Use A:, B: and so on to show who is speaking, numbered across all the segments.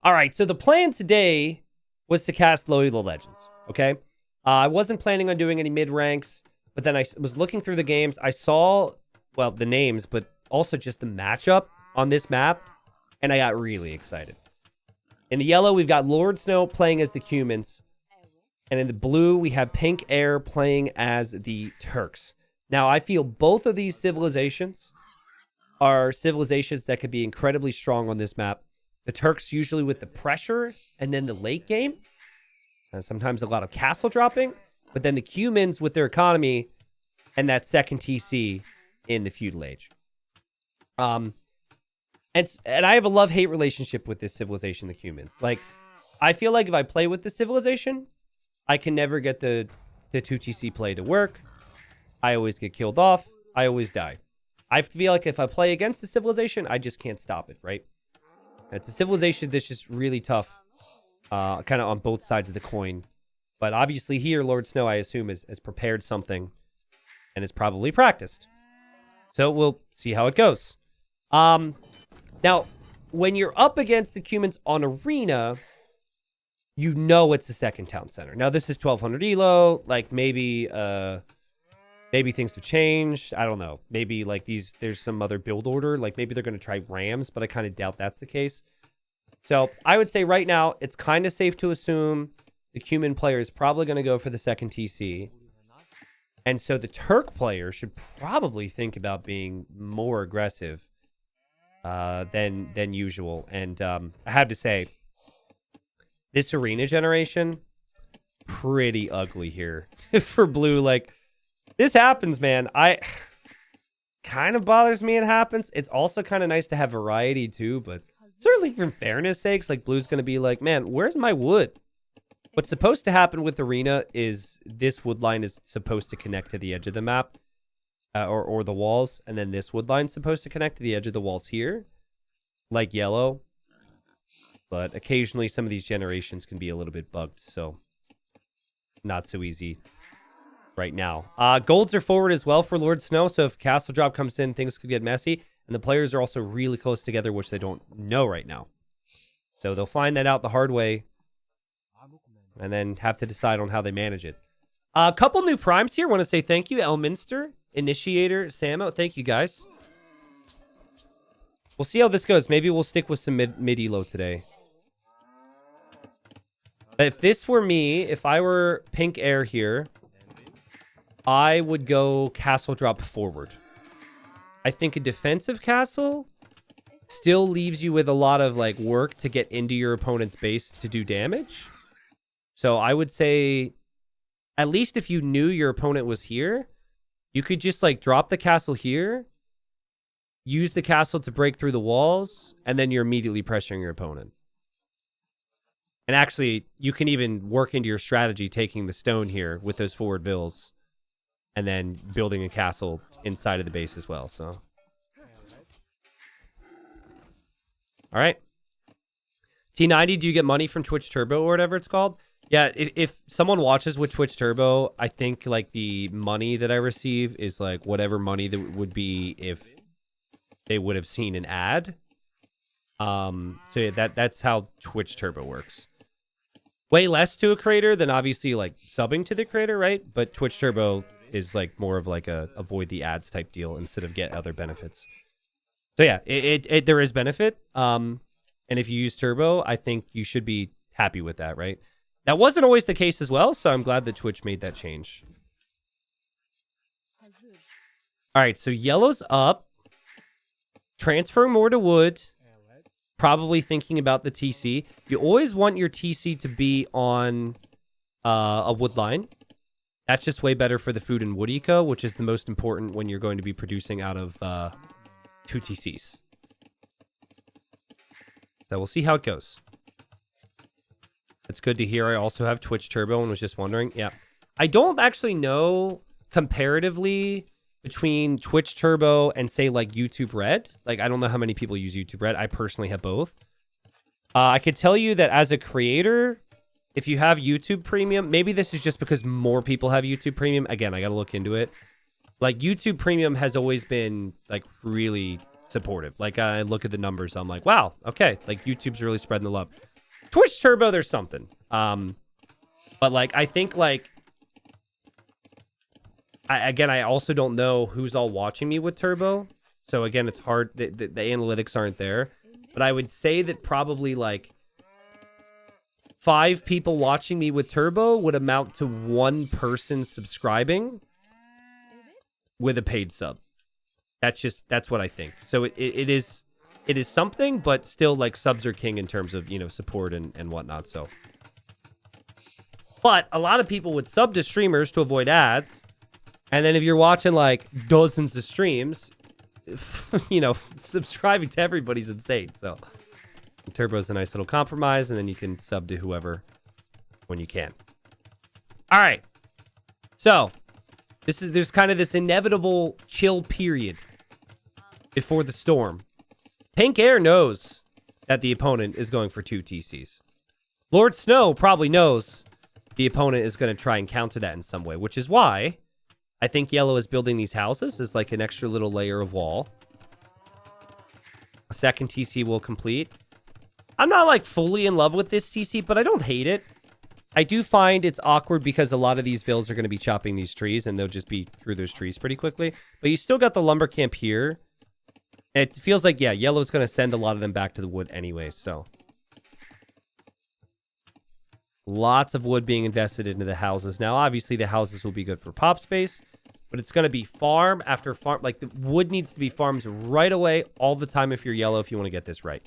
A: All right, so the plan today was to cast Loyola Legends, okay? I wasn't planning on doing any mid-ranks, but then I was looking through the games. I saw, well, the names, but also just the matchup on this map, and I got really excited. In the yellow, we've got Lord Snow playing as the humans, and in the blue, we have Pink Air playing as the Turks. Now, I feel both of these civilizations are civilizations that could be incredibly strong on this map. The Turks usually with the pressure and then the late game. Sometimes a lot of castle dropping. But then the Cumans with their economy and that second TC in the feudal age. And I have a love-hate relationship with this civilization, the Cumans. Like, I feel like if I play with the civilization, I can never get the 2TC play to work. I always get killed off. I always die. I feel like if I play against the civilization, I just can't stop it, right? It's a civilization that's just really tough, kind of on both sides of the coin. But obviously here, Lord Snow, I assume, has prepared something and is probably practiced. So we'll see how it goes. Now, when you're up against the Cumans on Arena, you know it's the second town center. Now, this is 1200 elo. Like, maybe things have changed. I don't know. Maybe like there's some other build order. Like maybe they're going to try Rams, but I kind of doubt that's the case. So I would say right now, it's kind of safe to assume the Cuman player is probably going to go for the second TC. And so the Turk player should probably think about being more aggressive than usual. And I have to say, this arena generation, pretty ugly here for blue. Like, this happens, man. Kind of bothers me it happens. It's also kind of nice to have variety too, but certainly for fairness sakes, like blue's going to be like, man, where's my wood? What's supposed to happen with arena is this wood line is supposed to connect to the edge of the map or the walls, and then this wood line's supposed to connect to the edge of the walls here, like yellow. But occasionally some of these generations can be a little bit bugged, so not so easy right now. Golds are forward as well for Lord Snow, so if castle drop comes in, things could get messy. And the players are also really close together, which they don't know right now. So they'll find that out the hard way and then have to decide on how they manage it. A couple new primes here. Want to say thank you, Elminster, Initiator, Samo. Thank you, guys. We'll see how this goes. Maybe we'll stick with some mid-elo today. But if this were me, if I were Pink Air here, I would go castle drop forward. I think a defensive castle still leaves you with a lot of like work to get into your opponent's base to do damage. So I would say, at least if you knew your opponent was here, you could just like drop the castle here, use the castle to break through the walls, and then you're immediately pressuring your opponent. And actually, you can even work into your strategy taking the stone here with those forward vills and then building a castle inside of the base as well. So, all right. T90, do you get money from Twitch Turbo or whatever it's called? Yeah, if someone watches with Twitch Turbo, I think like the money that I receive is like whatever money that would be if they would have seen an ad. So yeah, that's how Twitch Turbo works. Way less to a creator than obviously like subbing to the creator, right? But Twitch Turbo is like more of like a avoid the ads type deal instead of get other benefits. So yeah, there is benefit. And if you use Turbo, I think you should be happy with that, right? That wasn't always the case as well, so I'm glad that Twitch made that change. All right, so yellow's up. Transfer more to wood. Probably thinking about the TC. You always want your TC to be on a wood line. That's just way better for the food and wood eco, which is the most important when you're going to be producing out of 2 TCs. So we'll see how it goes. It's good to hear. I also have Twitch Turbo and was just wondering. Yeah. I don't actually know comparatively between Twitch Turbo and say like YouTube Red. Like, I don't know how many people use YouTube Red. I personally have both. I could tell you that as a creator, if you have YouTube Premium, maybe this is just because more people have YouTube Premium. Again, I got to look into it. Like, YouTube Premium has always been like really supportive. Like, I look at the numbers, I'm like, wow, okay, like YouTube's really spreading the love. Twitch Turbo, there's something. But like, I think like, I also don't know who's all watching me with Turbo. So again, it's hard. The analytics aren't there. But I would say that probably like 5 people watching me with Turbo would amount to 1 person subscribing with a paid sub. That's what I think. So it is something, but still like subs are king in terms of, you know, support and whatnot. So, but a lot of people would sub to streamers to avoid ads. And then if you're watching like dozens of streams, you know, subscribing to everybody's insane. So Turbo's a nice little compromise, and then you can sub to whoever when you can. All right. So there's kind of this inevitable chill period before the storm. Pink Air knows that the opponent is going for 2 TCs. Lord Snow probably knows the opponent is going to try and counter that in some way, which is why I think Yellow is building these houses as like an extra little layer of wall. A second TC will complete. I'm not like fully in love with this TC, but I don't hate it. I do find it's awkward because a lot of these villas are going to be chopping these trees, and they'll just be through those trees pretty quickly. But you still got the lumber camp here. And it feels like, yeah, Yellow's going to send a lot of them back to the wood anyway, so. Lots of wood being invested into the houses. Now, obviously, the houses will be good for pop space, but it's going to be farm after farm. Like, the wood needs to be farmed right away all the time if you're Yellow, if you want to get this right.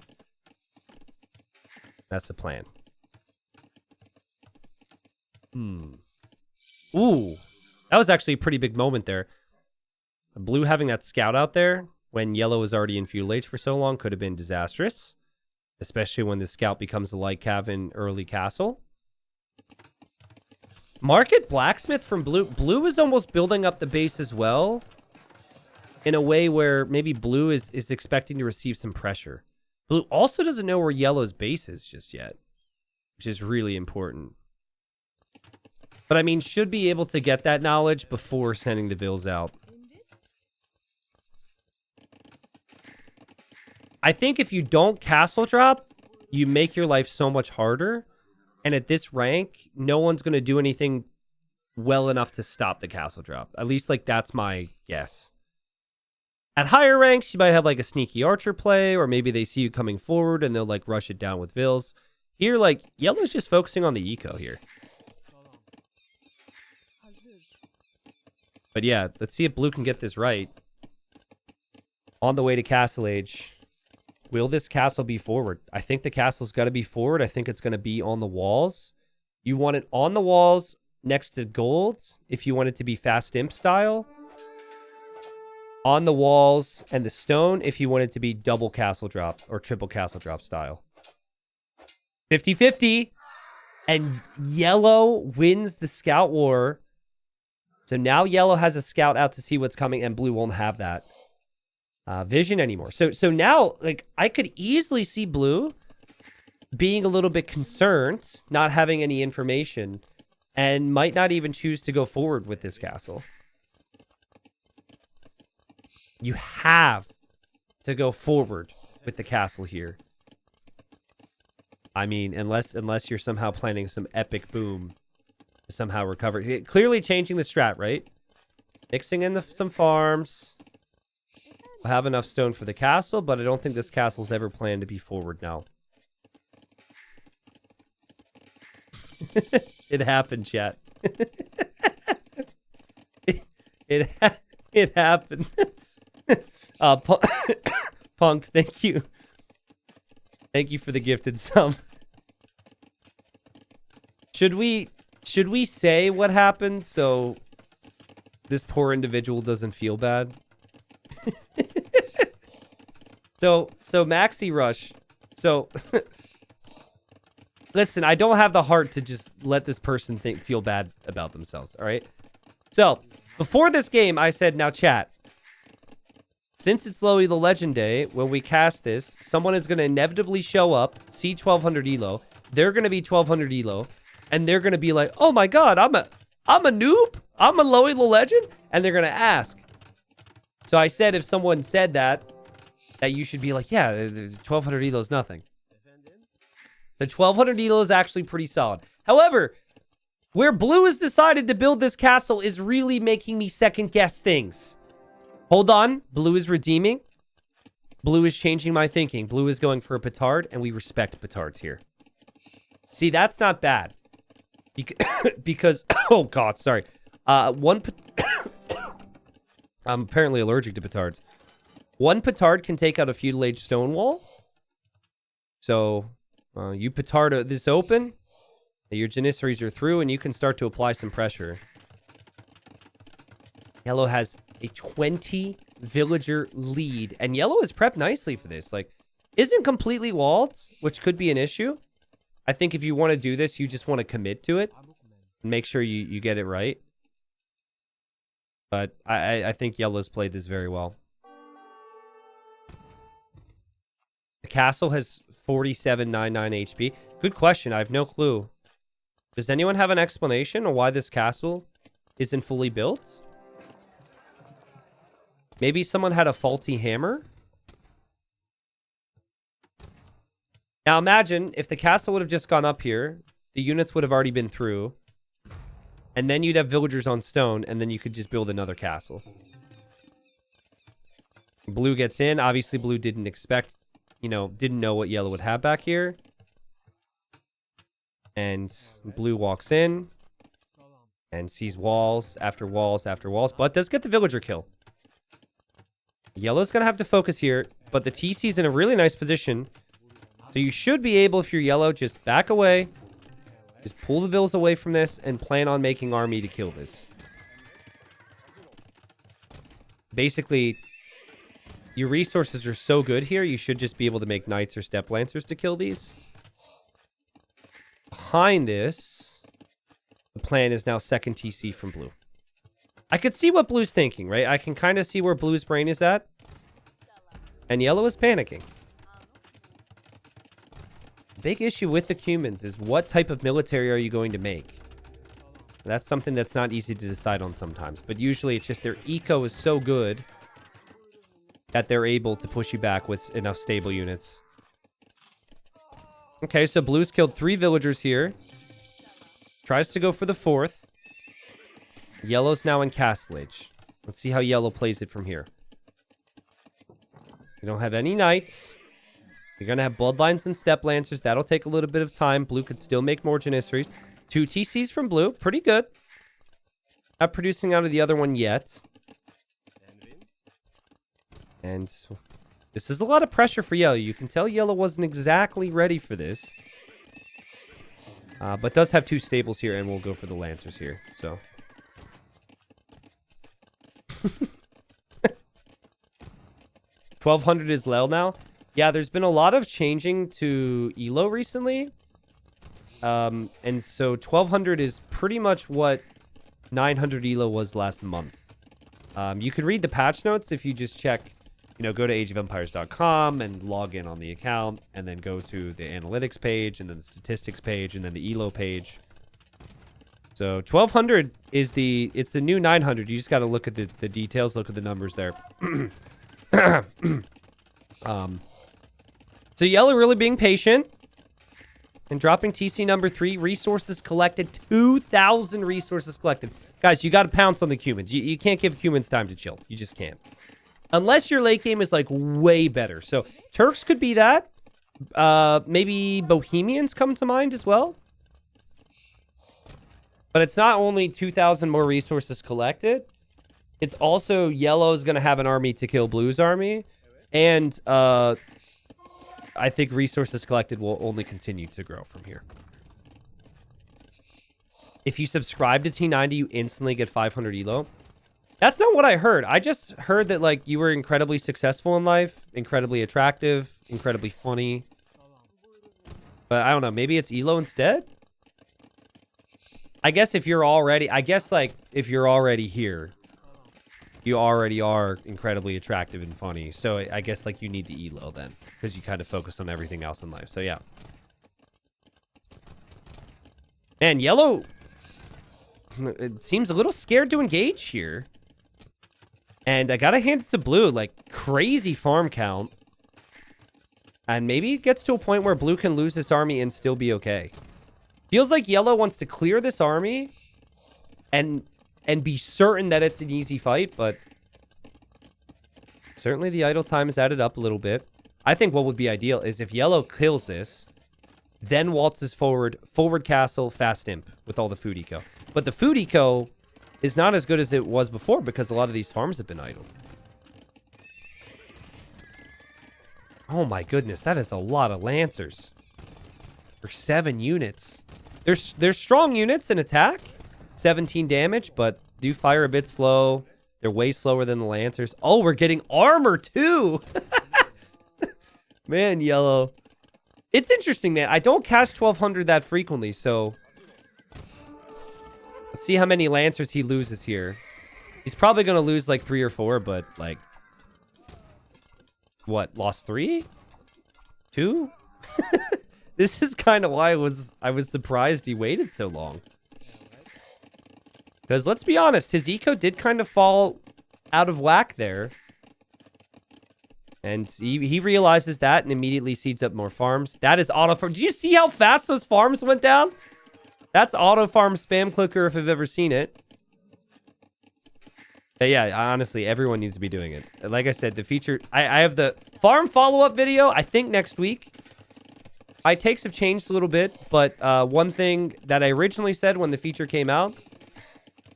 A: That's the plan. Ooh, that was actually a pretty big moment there. Blue having that scout out there when Yellow was already in Feudal Age for so long could have been disastrous, especially when the scout becomes a light cav in early castle. Market Blacksmith from Blue. Blue is almost building up the base as well in a way where maybe Blue is expecting to receive some pressure. Blue also doesn't know where Yellow's base is just yet, which is really important. But I mean, should be able to get that knowledge before sending the vills out. I think if you don't castle drop, you make your life so much harder. And at this rank, no one's going to do anything well enough to stop the castle drop. At least, like, that's my guess. At higher ranks, you might have, like, a sneaky archer play, or maybe they see you coming forward and they'll, like, rush it down with vills. Here, like, Yellow's just focusing on the eco here. But yeah, let's see if Blue can get this right. On the way to Castle Age. Will this castle be forward? I think the castle's got to be forward. I think it's going to be on the walls. You want it on the walls next to golds if you want it to be fast imp style. On the walls and the stone if you want it to be double castle drop or triple castle drop style. 50-50. And Yellow wins the scout war. So now Yellow has a scout out to see what's coming, and Blue won't have that vision anymore. So now, like, I could easily see Blue being a little bit concerned, not having any information, and might not even choose to go forward with this castle. You have to go forward with the castle here. I mean, unless you're somehow planning some epic boom to somehow recover. Clearly changing the strat, right? Mixing in some farms. We'll have enough stone for the castle, but I don't think this castle's ever planned to be forward now. It happened, chat. It happened. Punk, thank you. Thank you for the gifted sub. Should we say what happened so this poor individual doesn't feel bad? So Maxi Rush. So listen, I don't have the heart to just let this person feel bad about themselves, all right? So, before this game, I said, now chat, since it's Lowy the Legend Day, when we cast this, someone is going to inevitably show up, see 1200 elo, they're going to be 1200 elo, and they're going to be like, oh my god, I'm a noob? I'm a Lowy the Legend? And they're going to ask. So I said if someone said that you should be like, yeah, 1200 elo is nothing. The 1200 elo is actually pretty solid. However, where blue has decided to build this castle is really making me second guess things. Hold on. Blue is redeeming. Blue is changing my thinking. Blue is going for a petard, and we respect petards here. See, that's not bad. Because, oh God, sorry. I'm apparently allergic to petards. One petard can take out a feudal age stone wall. So, you petard this open. Your Janissaries are through, and you can start to apply some pressure. Yellow has a 20 villager lead, and yellow is prepped nicely for this. Like, isn't completely walled, which could be an issue. I think if you want to do this, you just want to commit to it and make sure you get it right. But I think yellow's played this very well. The castle has 4799 HP. Good question. I have no clue. Does anyone have an explanation on why this castle isn't fully built? Maybe someone had a faulty hammer? Now imagine if the castle would have just gone up here, the units would have already been through, and then you'd have villagers on stone, and then you could just build another castle. Blue gets in. Obviously, blue didn't expect, didn't know what yellow would have back here. And blue walks in and sees walls after walls after walls, but does get the villager kill. Yellow's going to have to focus here, but the TC's in a really nice position. So you should be able, if you're yellow, just back away. Just pull the vills away from this and plan on making army to kill this. Basically, your resources are so good here, you should just be able to make knights or step lancers to kill these. Behind this, the plan is now second TC from blue. I could see what blue's thinking, right? I can kind of see where blue's brain is at. And yellow is panicking. Big issue with the Cumans is what type of military are you going to make? That's something that's not easy to decide on sometimes. But usually it's just their eco is so good that they're able to push you back with enough stable units. Okay, so blue's killed 3 villagers here. Tries to go for the 4th. Yellow's now in Castle Age. Let's see how yellow plays it from here. You don't have any knights. You're going to have bloodlines and step lancers. That'll take a little bit of time. Blue could still make more Janissaries. 2 TCs from blue. Pretty good. Not producing out of the other one yet. And this is a lot of pressure for yellow. You can tell yellow wasn't exactly ready for this. But does have 2 stables here, and we'll go for the lancers here. So 1200 is Lel now. Yeah, there's been a lot of changing to Elo recently. And so 1200 is pretty much what 900 Elo was last month. You can read the patch notes if you just check, go to ageofempires.com and log in on the account, and then go to the analytics page, and then the statistics page, and then the Elo page. So 1200 is it's the new 900. You just got to look at the details, look at the numbers there. So yellow really being patient and dropping TC number 3. Resources collected, 2,000 resources collected. Guys, you got to pounce on the Cumans. You can't give Cumans time to chill. You just can't. Unless your late game is like way better. So Turks could be that. Maybe Bohemians come to mind as well. But it's not only 2,000 more resources collected. It's also yellow's going to have an army to kill blue's army. And I think resources collected will only continue to grow from here. If you subscribe to T90, you instantly get 500 elo. That's not what I heard. I just heard that, like, you were incredibly successful in life, incredibly attractive, incredibly funny. But I don't know. Maybe it's elo instead? I guess if you're already... if you're already here, you already are incredibly attractive and funny. So I guess, like, you need the elo then, because you kind of focus on everything else in life. So, yeah. Man, yellow... it seems a little scared to engage here. And I gotta hand it to blue. Like, crazy farm count. And maybe it gets to a point where blue can lose this army and still be okay. Feels like yellow wants to clear this army and be certain that it's an easy fight, but certainly the idle time is added up a little bit. I think what would be ideal is if yellow kills this, then waltzes forward castle, fast imp with all the food eco. But the food eco is not as good as it was before because a lot of these farms have been idled. Oh my goodness, that is a lot of lancers for 7 units. They're strong units in attack, 17 damage, but do fire a bit slow. They're way slower than the lancers. Oh, we're getting armor too. Man, yellow. It's interesting, man. I don't cast 1200 that frequently, so let's see how many lancers he loses here. He's probably going to lose like 3 or 4, but like what? Lost 3? 2? This is kind of why I was surprised he waited so long. Because let's be honest, his eco did kind of fall out of whack there. And he realizes that and immediately seeds up more farms. That is auto farm. Did you see how fast those farms went down? That's auto farm spam clicker if I've ever seen it. But yeah, honestly, everyone needs to be doing it. Like I said, the feature... I have the farm follow-up video, I think, next week. My takes have changed a little bit, but one thing that I originally said when the feature came out,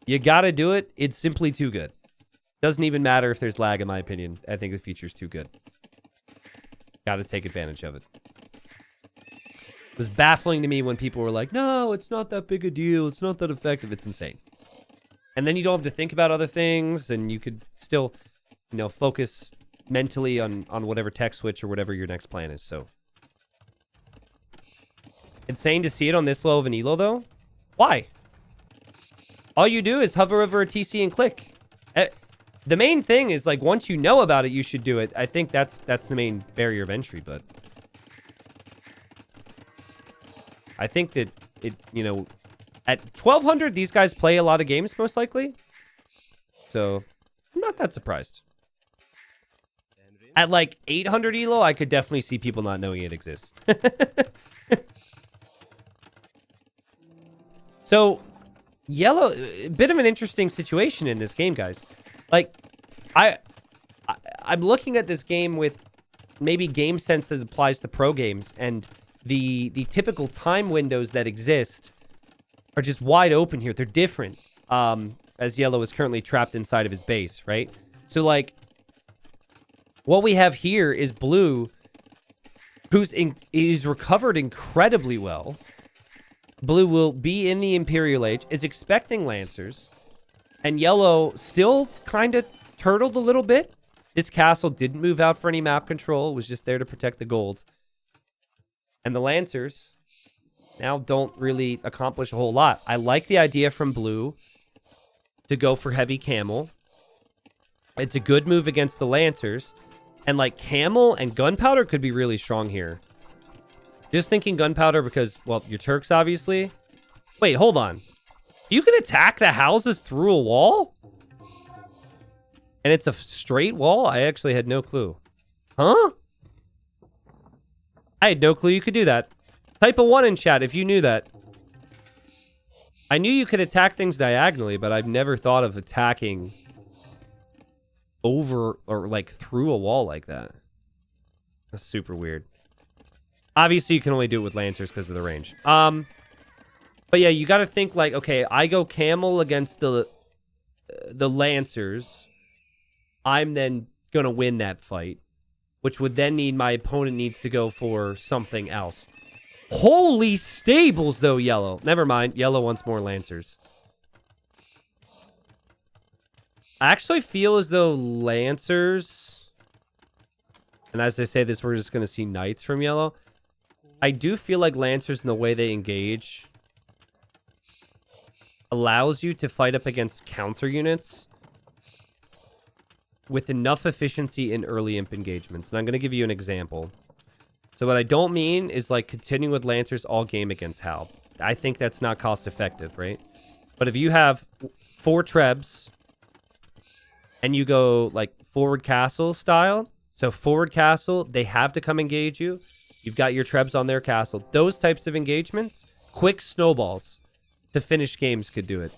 A: you gotta do it. It's simply too good. Doesn't even matter if there's lag, in my opinion. I think the feature's too good. Gotta take advantage of it. It was baffling to me when people were like, no, it's not that big a deal. It's not that effective. It's insane. And then you don't have to think about other things, and you could still, you know, focus mentally on whatever tech switch or whatever your next plan is. So insane to see it on this low of an elo, though. Why? All you do is hover over a TC and click. The main thing is, like, once you know about it, you should do it. I think that's the main barrier of entry, but I think that it, you know, at 1200, these guys play a lot of games, most likely. So I'm not that surprised. At like 800 elo, I could definitely see people not knowing it exists. So yellow, a bit of an interesting situation in this game, guys. Like, I'm looking at this game with maybe game sense that applies to pro games, and the typical time windows that exist are just wide open here. They're different, as yellow is currently trapped inside of his base, right? So, like, what we have here is blue, who's recovered incredibly well. Blue will be in the Imperial Age, is expecting lancers. And yellow still kind of turtled a little bit. This castle didn't move out for any map control. It was just there to protect the gold. And the lancers now don't really accomplish a whole lot. I like the idea from blue to go for heavy camel. It's a good move against the lancers. And like camel and gunpowder could be really strong here. Just thinking gunpowder because, well, you're Turks, obviously. Wait, hold on. You can attack the houses through a wall? And it's a straight wall? I actually had no clue. Huh? I had no clue you could do that. Type a 1 in chat if you knew that. I knew you could attack things diagonally, but I've never thought of attacking over or like through a wall like that. That's super weird. Obviously, you can only do it with lancers because of the range. But yeah, you got to think like, okay, I go camel against the lancers. I'm then going to win that fight, which would then mean my opponent needs to go for something else. Holy stables, though, yellow. Never mind. Yellow wants more lancers. I actually feel as though lancers, and as I say this, we're just going to see knights from yellow. I do feel like lancers in the way they engage allows you to fight up against counter units with enough efficiency in early imp engagements. And I'm going to give you an example. So what I don't mean is like continuing with lancers all game against Hal. I think that's not cost effective, right? But if you have 4 trebs and you go like forward castle style, So forward castle, they have to come engage you. You've got your trebs on their castle. Those types of engagements, quick snowballs to finish games could do it.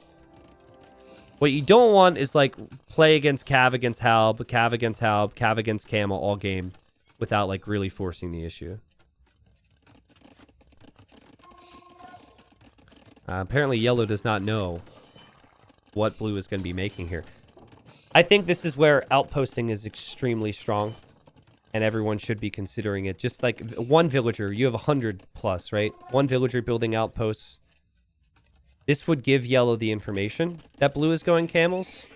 A: What you don't want is like play against Cav against Halb, Cav against Halb, Cav against Camel all game without like really forcing the issue. Apparently yellow does not know what blue is going to be making here. I think this is where outposting is extremely strong and everyone should be considering it. Just like one villager, you have 100 plus, right? One villager building outposts. This would give yellow the information that blue is going camels.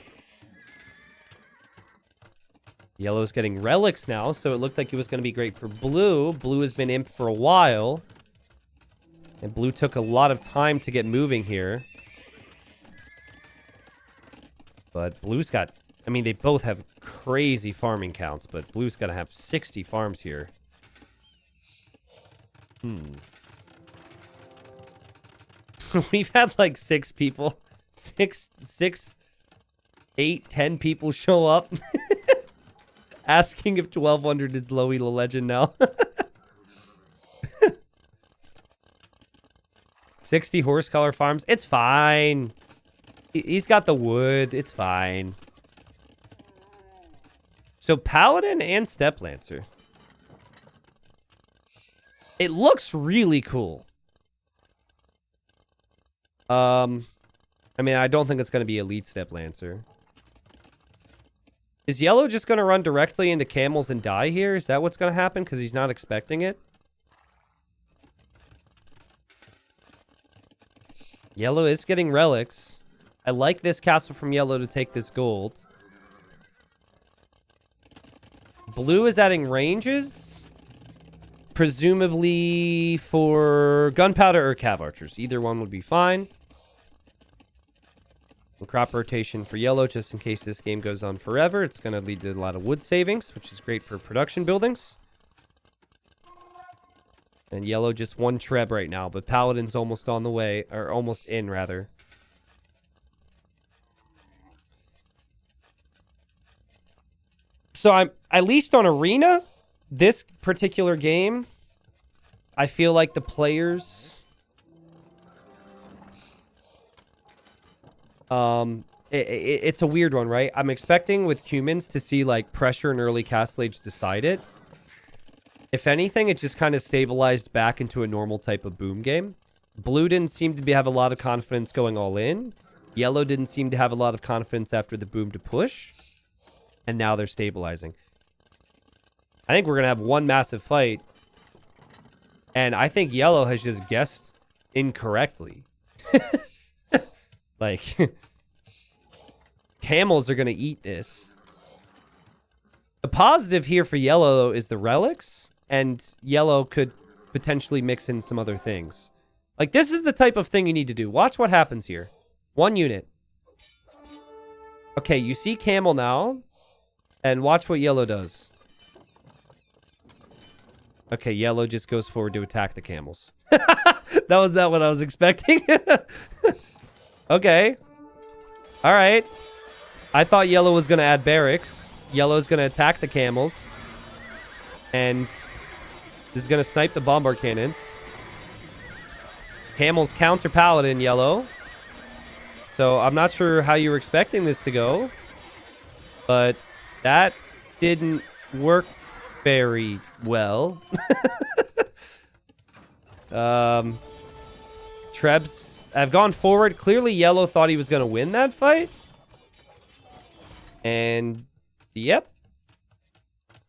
A: Yellow's getting relics now, so it looked like it was going to be great for blue. Blue has been imp for a while. And blue took a lot of time to get moving here. But blue's got... I mean, they both have crazy farming counts, but blue's got to have 60 farms here. We've had like 6 people. 8, 10 people show up. Asking if 1200 is low elo legend now. 60 horse color farms. It's fine. He's got the wood. It's fine. So Paladin and Step Lancer. It looks really cool. I mean, I don't think it's going to be Elite Step Lancer. Is yellow just going to run directly into camels and die here? Is that what's going to happen? Because he's not expecting it. Yellow is getting relics. I like this castle from yellow to take this gold. Blue is adding ranges. Presumably for gunpowder or cav archers. Either one would be fine. And crop rotation for yellow just in case this game goes on forever. It's going to lead to a lot of wood savings, which is great for production buildings. And yellow just 1 treb right now, but Paladin's almost on the way, or almost in, rather. So I'm, at least on Arena, this particular game, I feel like the players... It's a weird one, right? I'm expecting with humans to see, like, pressure and early Castle Age decide it. If anything, it just kind of stabilized back into a normal type of boom game. Blue didn't seem to have a lot of confidence going all in. Yellow didn't seem to have a lot of confidence after the boom to push. And now they're stabilizing. I think we're going to have one massive fight. And I think yellow has just guessed incorrectly. Like, camels are going to eat this. The positive here for yellow is the relics. And yellow could potentially mix in some other things. Like, this is the type of thing you need to do. Watch what happens here. 1 unit. Okay, you see camel now. And watch what yellow does. Okay, yellow just goes forward to attack the camels. That was not what I was expecting. Okay. All right. I thought yellow was going to add barracks. Yellow's going to attack the camels. And this is going to snipe the bombard cannons. Camels counter paladin yellow. So I'm not sure how you were expecting this to go. But that didn't work very well. Trebs have gone forward. Clearly yellow thought he was going to win that fight. And yep.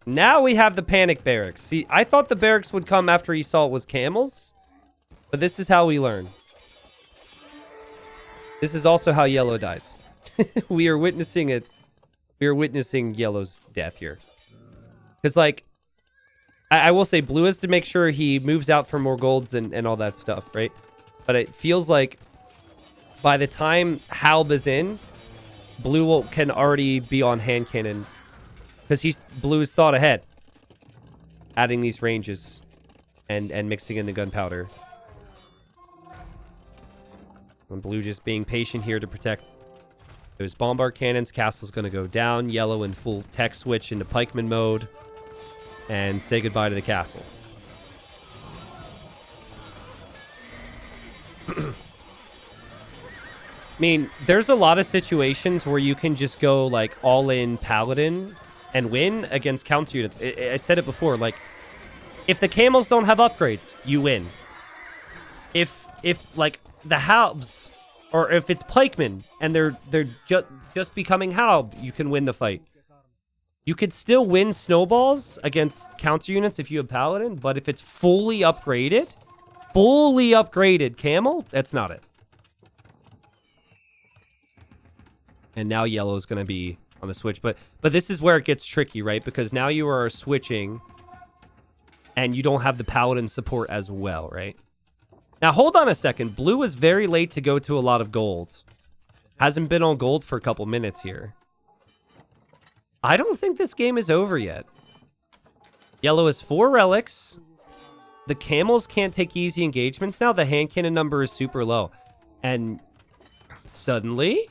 A: Now we have the panic barracks. See, I thought the barracks would come after he saw it was camels. But this is how we learn. This is also how yellow dies. We are witnessing it. We are witnessing yellow's death here. Because, like, I will say blue is to make sure he moves out for more golds and all that stuff, right? But it feels like by the time Halb is in, blue can already be on hand cannon. Because blue has thought ahead. Adding these ranges and mixing in the gunpowder. And blue just being patient here to protect those bombard cannons. Castle's going to go down. Yellow in full tech switch into pikeman mode. and say goodbye to the castle. I mean, there's a lot of situations where you can just go like all in paladin and win against counter units. I said it before, like if the camels don't have upgrades, you win. If like the halbs, or if it's pikemen and they're just becoming halb, you can win the fight. You could still win snowballs against counter units if you have paladin, but if it's fully upgraded camel, that's not it. And now yellow is going to be on the switch. But this is where it gets tricky, right? Because now you are switching and you don't have the paladin support as well, right? Now, hold on a second. Blue is very late to go to a lot of gold. Hasn't been on gold for a couple minutes here. I don't think this game is over yet. Yellow has 4 relics. The camels can't take easy engagements now. The hand cannon number is super low. And suddenly,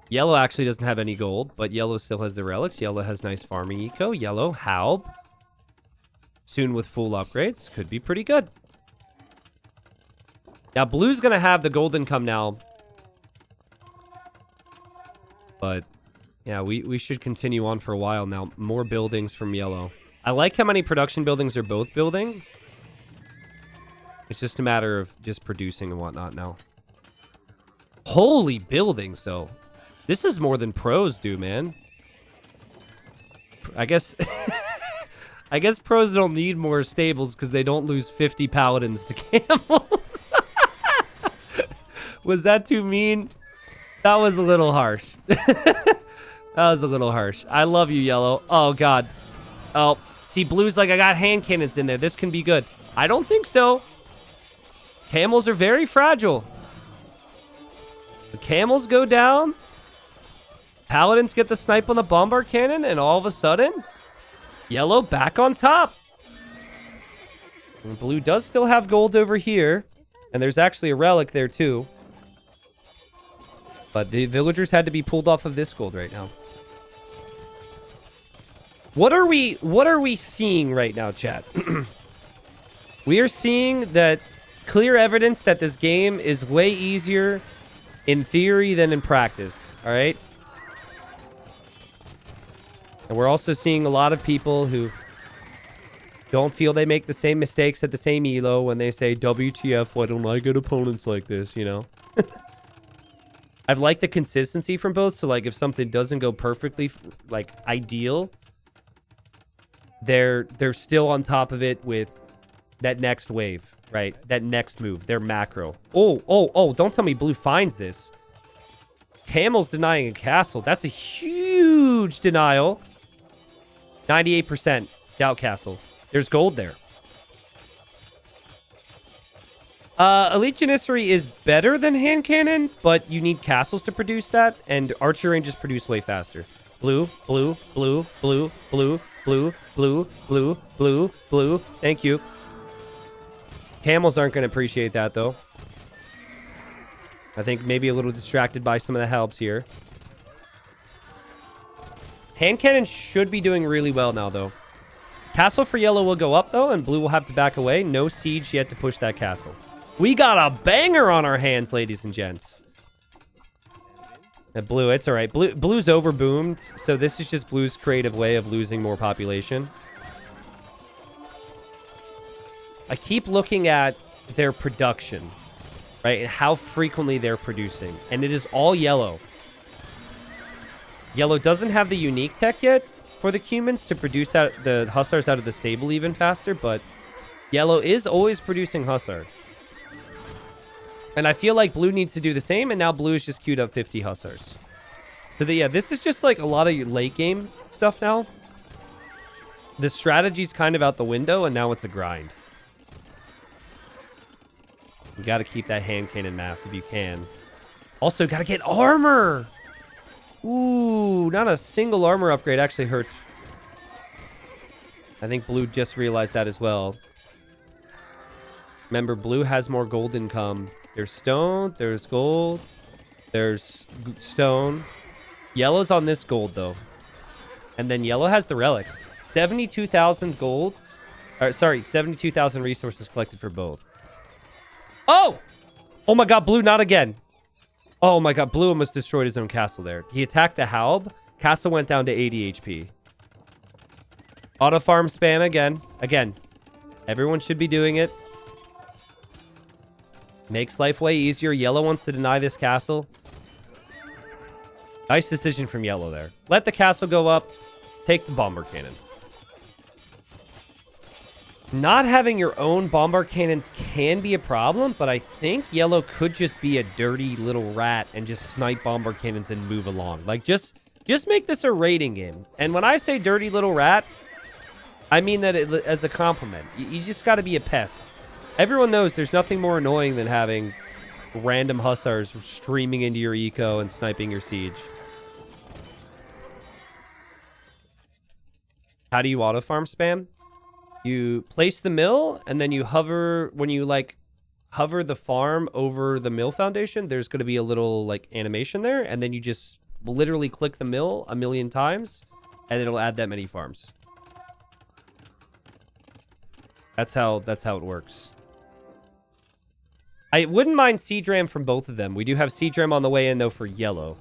A: yellow actually doesn't have any gold, but yellow still has the relics. Yellow has nice farming eco. Yellow, halb. Soon with full upgrades. Could be pretty good. Now, blue's going to have the gold income now. But, yeah, we should continue on for a while now. More buildings from yellow. I like how many production buildings are both building. It's just a matter of just producing and whatnot now. Holy buildings, though. This is more than pros do, man. I guess... I guess pros don't need more stables because they don't lose 50 paladins to camels. Was that too mean? That was a little harsh. That was a little harsh. I love you, yellow. Oh, God. Oh, see, blue's like, I got hand cannons in there. This can be good. I don't think so. Camels are very fragile. The camels go down. Paladins get the snipe on the bombard cannon, and all of a sudden, yellow back on top. And blue does still have gold over here. And there's actually a relic there, too. But the villagers had to be pulled off of this gold right now. What are we seeing right now, chat? We are seeing that clear evidence that this game is way easier in theory than in practice. All right? And we're also seeing a lot of people who don't feel they make the same mistakes at the same elo when they say, WTF, why don't I get opponents like this, you know? I've liked the consistency from both, so like if something doesn't go perfectly like ideal, they're still on top of it with that next wave, right? That next move, their macro. Oh, don't tell me blue finds this. Camel's denying a castle. That's a huge denial. 98% doubt castle. There's gold there. Elite Janissary is better than hand cannon, but you need castles to produce that, and archer ranges produce way faster. Blue, blue, blue, blue, blue, blue, blue, blue, blue, blue. Thank you. Camels aren't going to appreciate that, though. I think maybe a little distracted by some of the helps here. Hand cannon should be doing really well now, though. Castle for yellow will go up, though, and blue will have to back away. No siege yet to push that castle. We got a banger on our hands, ladies and gents. Blue, it's all right. Blue's overboomed, so this is just blue's creative way of losing more population. I keep looking at their production, right, and how frequently they're producing, and it is all yellow. Yellow doesn't have the unique tech yet for the humans to produce out the hussars out of the stable even faster, but yellow is always producing hussar. And I feel like blue needs to do the same, and now blue has just queued up 50 hussars. So yeah, this is just like a lot of late game stuff now. The strategy's kind of out the window, and now it's a grind. You got to keep that hand cannon mass if you can. Also, got to get armor. Ooh, not a single armor upgrade actually hurts. I think blue just realized that as well. Remember, blue has more gold income. There's stone, there's gold, there's stone. Yellow's on this gold, though. And then yellow has the relics. 72,000 gold. Or, sorry, 72,000 resources collected for both. Oh! Oh my god, blue, not again. Oh my god, blue almost destroyed his own castle there. He attacked the Haub. Castle went down to 80 HP. Auto farm spam again. Again, everyone should be doing it. Makes life way easier. Yellow wants to deny this castle. Nice decision from yellow there. Let the castle go up. Take the bomber cannon. Not having your own bomber cannons can be a problem, but I think yellow could just be a dirty little rat and just snipe bomber cannons and move along. Like, just make this a raiding game. And when I say dirty little rat, I mean that as a compliment. You just got to be a pest. Everyone knows there's nothing more annoying than having random hussars streaming into your eco and sniping your siege. How do you auto farm spam? You place the mill, and then you hover. When you, like, hover the farm over the mill foundation, there's going to be a little, like, animation there, and then you just literally click the mill a million times, and it'll add that many farms. That's how it works. I wouldn't mind siege ram from both of them. We do have siege ram on the way in, though, for yellow.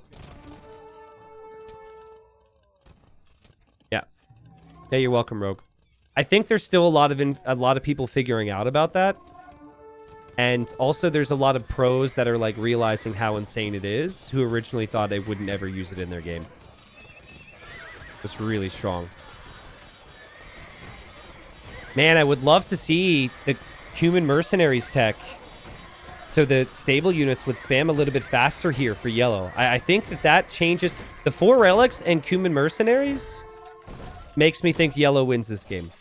A: Yeah. Yeah, you're welcome, Rogue. I think there's still a lot of people figuring out about that. And also there's a lot of pros that are like realizing how insane it is, who originally thought they wouldn't ever use it in their game. It's really strong. Man, I would love to see the human mercenaries tech so the stable units would spam a little bit faster here for yellow. I think that changes. The 4 relics and human mercenaries makes me think yellow wins this game.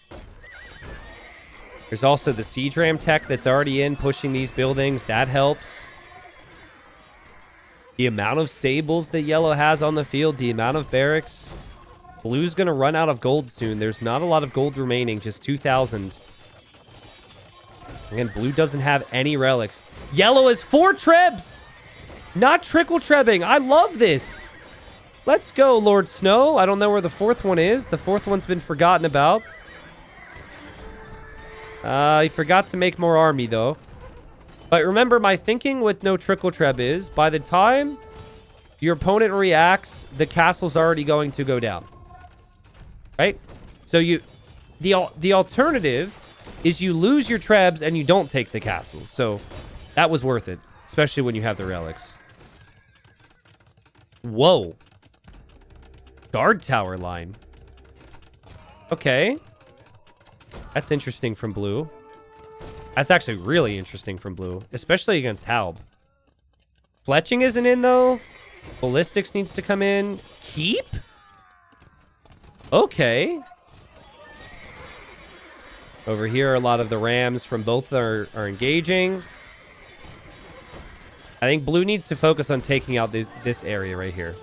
A: There's also the siege ram tech that's already in, pushing these buildings. That helps. The amount of stables that yellow has on the field, the amount of barracks. Blue's going to run out of gold soon. There's not a lot of gold remaining, just 2,000. Again, blue doesn't have any relics. Yellow is 4 trebs! Not trickle trebbing. I love this. Let's go, Lord Snow. I don't know where the 4th one is. The 4th one's been forgotten about. He forgot to make more army, though. But remember, my thinking with no trickle treb is, by the time your opponent reacts, the castle's already going to go down. Right? So the alternative is you lose your trebs and you don't take the castle. So that was worth it, especially when you have the relics. Whoa. Guard tower line. Okay. That's interesting from blue. That's actually really interesting from blue, especially against Haub. Fletching isn't in, though. Ballistics needs to come in. Keep? Okay. Over here, a lot of the rams from both are engaging. I think blue needs to focus on taking out this area right here.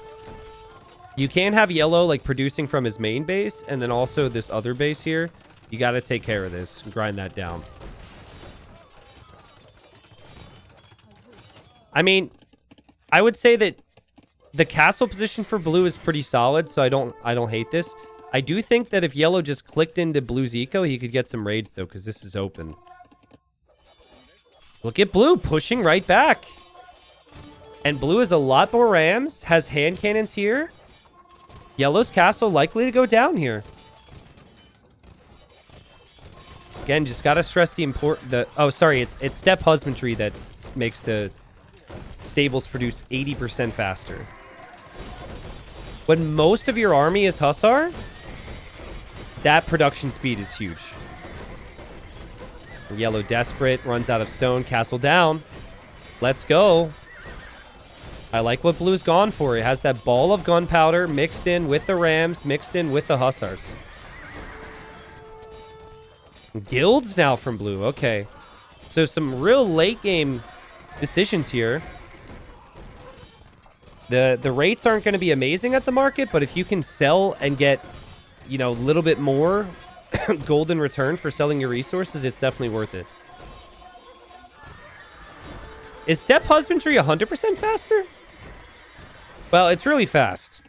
A: You can have yellow, like, producing from his main base, and then also this other base here. You got to take care of this and grind that down. I mean, I would say that the castle position for blue is pretty solid, so I don't hate this. I do think that if yellow just clicked into blue's eco, he could get some raids, though, because this is open. Look at blue pushing right back. And blue has a lot more rams, has hand cannons here. Yellow's castle likely to go down here. Again, just gotta stress oh, sorry, it's steppe husbandry that makes the stables produce 80% faster. When most of your army is hussar, that production speed is huge. Yellow desperate, runs out of stone, castle down. Let's go. I like what blue's gone for. It has that ball of gunpowder mixed in with the rams, mixed in with the hussars. Guilds now from blue. Okay. So some real late game decisions here. The rates aren't going to be amazing at the market, but if you can sell and get, you know, a little bit more gold in return for selling your resources, it's definitely worth it. Is steppe husbandry 100% faster? Well, it's really fast.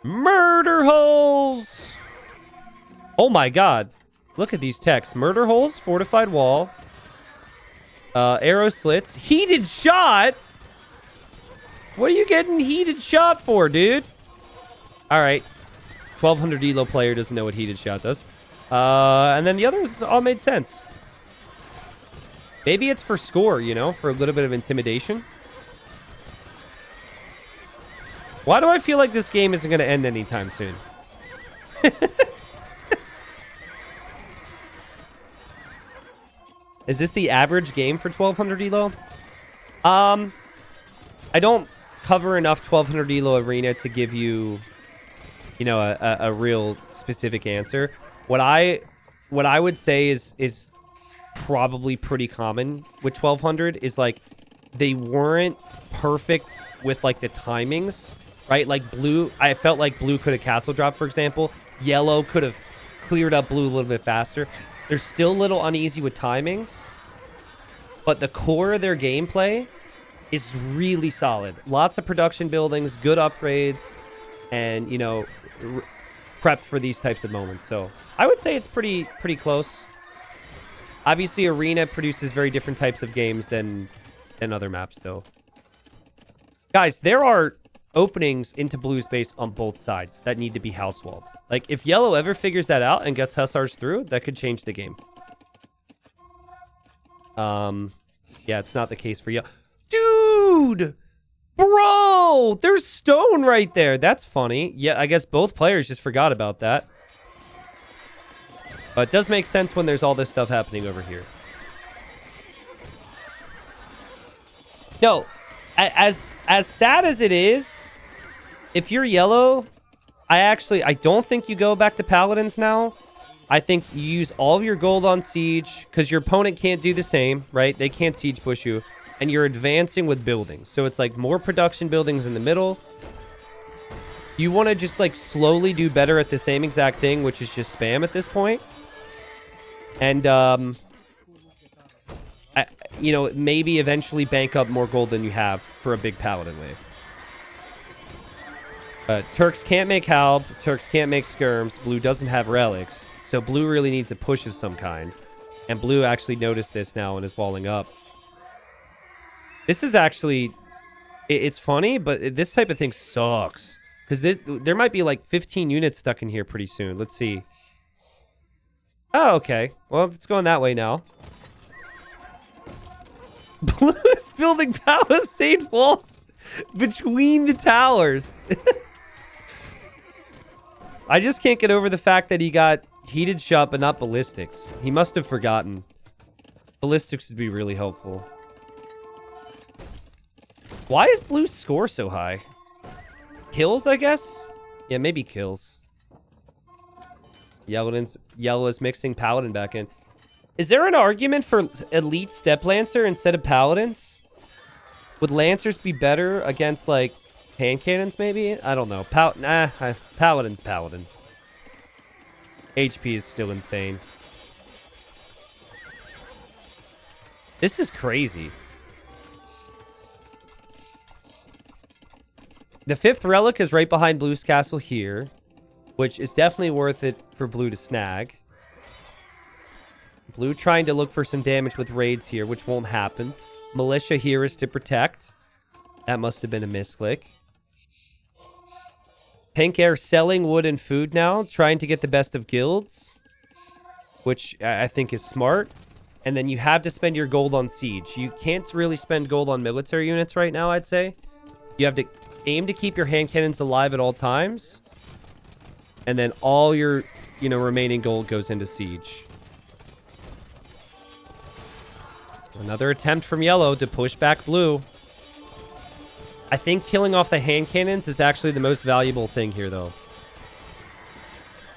A: Murder holes! Oh my god. Look at these techs. Murder holes, fortified wall, arrow slits, heated shot. What are you getting heated shot for, dude? All right. 1200 elo player doesn't know what heated shot does. And then the others all made sense. Maybe it's for score, you know, for a little bit of intimidation. Why do I feel like this game isn't going to end anytime soon? Is this the average game for 1200 elo? I don't cover enough 1200 elo arena to give you, you know, a real specific answer. What I would say is probably pretty common with 1200 is like they weren't perfect with like the timings, right? Like blue, I felt like blue could have castle dropped, for example. Yellow could have cleared up blue a little bit faster. They're still a little uneasy with timings, but the core of their gameplay is really solid. Lots of production buildings, good upgrades, and, you know, prepped for these types of moments. So I would say it's pretty close. Obviously, Arena produces very different types of games than other maps, though. Guys, there are openings into Blue's base on both sides that need to be house-walled. Like, if Yellow ever figures that out and gets Hussars through, that could change the game. Yeah, it's not the case for Yellow. Dude! Bro! There's stone right there. That's funny. Yeah, I guess both players just forgot about that. But it does make sense when there's all this stuff happening over here. No, as sad as it is, if you're Yellow, I don't think you go back to Paladins now. I think you use all of your gold on Siege, because your opponent can't do the same, right? They can't Siege push you. And you're advancing with buildings. So it's like more production buildings in the middle. You want to just like slowly do better at the same exact thing, which is just spam at this point. And, you know, maybe eventually bank up more gold than you have for a big Paladin wave. Turks can't make Halb. Turks can't make Skirms. Blue doesn't have relics. So Blue really needs a push of some kind. And Blue actually noticed this now and is walling up. This is actually... It's funny, but this type of thing sucks. Because there might be like 15 units stuck in here pretty soon. Let's see. Oh, okay. Well, it's going that way now. Blue is building palisade walls between the towers. I just can't get over the fact that he got heated shot, but not ballistics. He must have forgotten. Ballistics would be really helpful. Why is Blue's score so high? Kills, I guess? Yeah, maybe kills. Yellow is mixing Paladin back in. Is there an argument for Elite Step Lancer instead of Paladins? Would Lancers be better against, like, hand cannons, maybe? I don't know. Paladin's Paladin. HP is still insane. This is crazy. The 5th relic is right behind Blue's castle here, which is definitely worth it for Blue to snag. Blue trying to look for some damage with raids here, which won't happen. Militia here is to protect. That must have been a misclick. Pink Air selling wood and food now, trying to get the best of guilds, which I think is smart. And then you have to spend your gold on siege. You can't really spend gold on military units right now, I'd say. You have to aim to keep your hand cannons alive at all times. And then all your, you know, remaining gold goes into siege. Another attempt from Yellow to push back Blue. I think killing off the hand cannons is actually the most valuable thing here, though.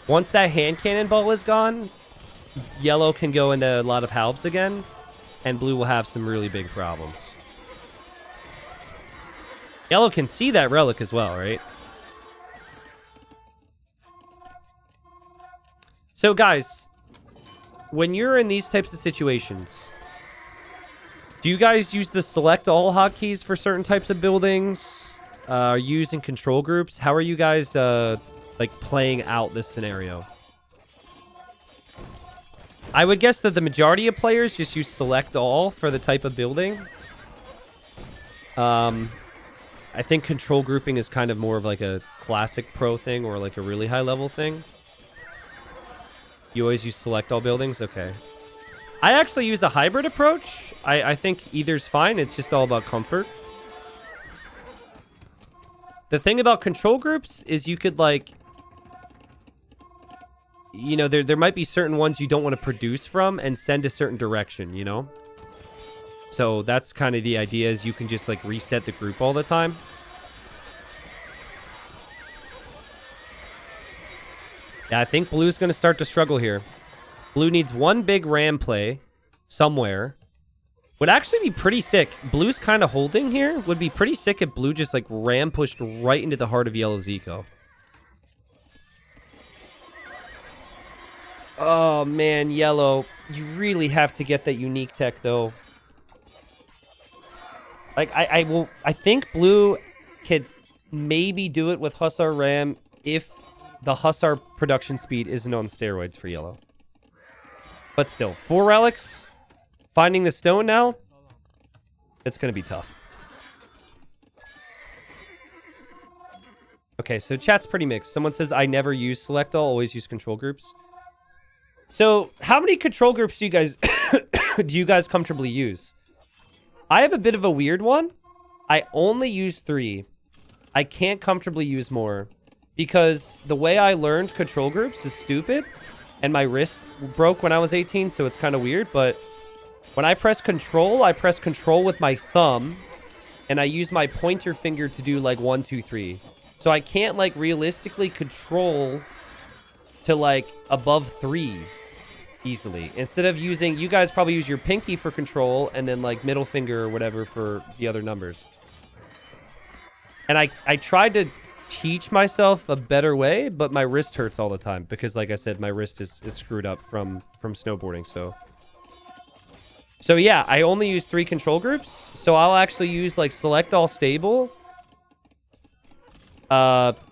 A: Once that hand cannon ball is gone, Yellow can go into a lot of halbs again, and Blue will have some really big problems. Yellow can see that relic as well, right? So, guys, when you're in these types of situations, do you guys use the select all hotkeys for certain types of buildings? Are you using control groups? How are you guys, like, playing out this scenario? I would guess that the majority of players just use select all for the type of building. I think control grouping is kind of more of like a classic pro thing or like a really high level thing. You always use select all buildings? Okay. I actually use a hybrid approach. I think either's fine. It's just all about comfort. The thing about control groups is you could like... You know, there might be certain ones you don't want to produce from and send a certain direction, you know? So that's kind of the idea, is you can just like reset the group all the time. Yeah, I think blue's going to start to struggle here. Blue needs one big ram play somewhere. Would actually be pretty sick. Blue's kind of holding here. Would be pretty sick if blue just like ram pushed right into the heart of yellow's eco. Oh, man, yellow. You really have to get that unique tech, though. Like, I think blue could maybe do it with Hussar Ram if the Hussar production speed isn't on steroids for yellow. But still, 4 relics. Finding the stone now. It's going to be tough. Okay, so chat's pretty mixed. Someone says, I never use select all, always use control groups. So, how many control groups do you guys comfortably use? I have a bit of a weird one. I only use 3. I can't comfortably use more because the way I learned control groups is stupid, and my wrist broke when I was 18, so it's kind of weird. But when I press control with my thumb, and I use my pointer finger to do like 1, 2, 3. So I can't like realistically control to like above 3 easily. Instead of using, you guys probably use your pinky for control and then like middle finger or whatever for the other numbers. And I tried to teach myself a better way, but my wrist hurts all the time because, like I said, my wrist is screwed up from snowboarding. So yeah, I only use 3 control groups. So I'll actually use like select all stable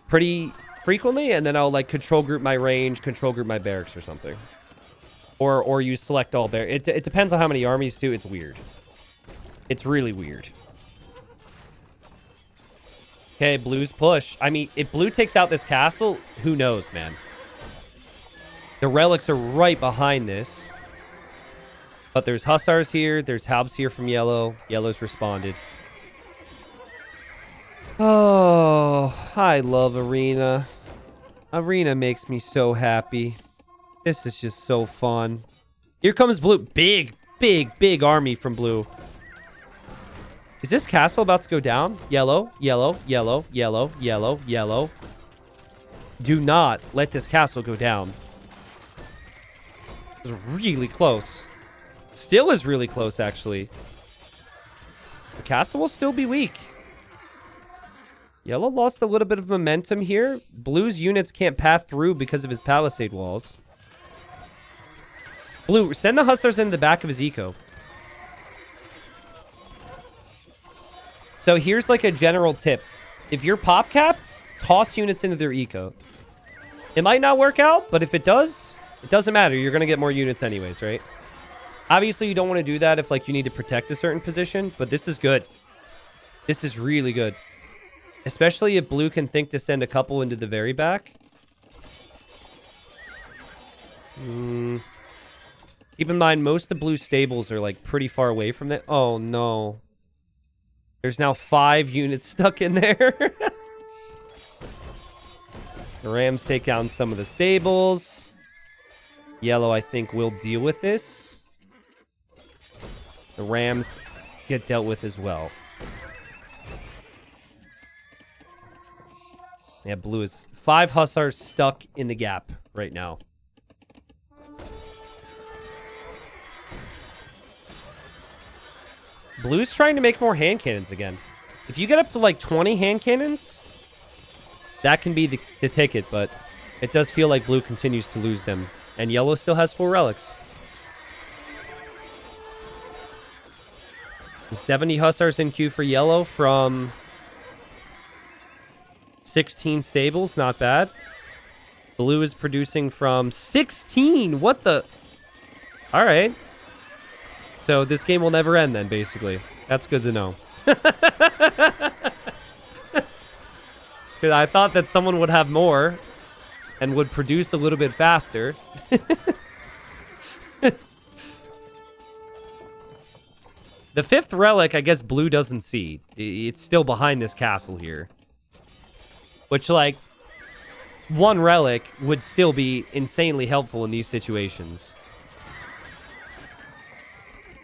A: pretty frequently, and then I'll like control group my range, control group my barracks or something. Or use select all bear. It depends on how many armies too. It's weird. It's really weird. Okay, blue's push. I mean, if blue takes out this castle, who knows, man? The relics are right behind this. But there's hussars here. There's halbs here from yellow. Yellow's responded. Oh, I love Arena. Arena makes me so happy. This is just so fun. Here comes blue. Big, big, big army from blue. Is this castle about to go down? Yellow, yellow, yellow, yellow, yellow, yellow. Do not let this castle go down. It was really close. Still is really close, actually. The castle will still be weak. Yellow lost a little bit of momentum here. Blue's units can't pass through because of his palisade walls. Blue, send the hussars in the back of his eco. So here's like a general tip. If you're pop capped, toss units into their eco. It might not work out, but if it does, it doesn't matter. You're going to get more units anyways, right? Obviously, you don't want to do that if like you need to protect a certain position, but this is good. This is really good. Especially if blue can think to send a couple into the very back. Keep in mind, most of blue's stables are like pretty far away from that. Oh no. There's now 5 units stuck in there. The Rams take down some of the stables. Yellow, I think, will deal with this. The Rams get dealt with as well. Yeah, blue is 5 hussars stuck in the gap right now. Blue's trying to make more hand cannons again. If you get up to like 20 hand cannons, that can be the ticket, but it does feel like blue continues to lose them. And yellow still has 4 relics. 70 hussars in queue for yellow from 16 stables. Not bad. Blue is producing from 16. What the? All right. So this game will never end then, basically. That's good to know. Because I thought that someone would have more and would produce a little bit faster. The 5th relic, I guess blue doesn't see. It's still behind this castle here. Which, like, 1 relic would still be insanely helpful in these situations.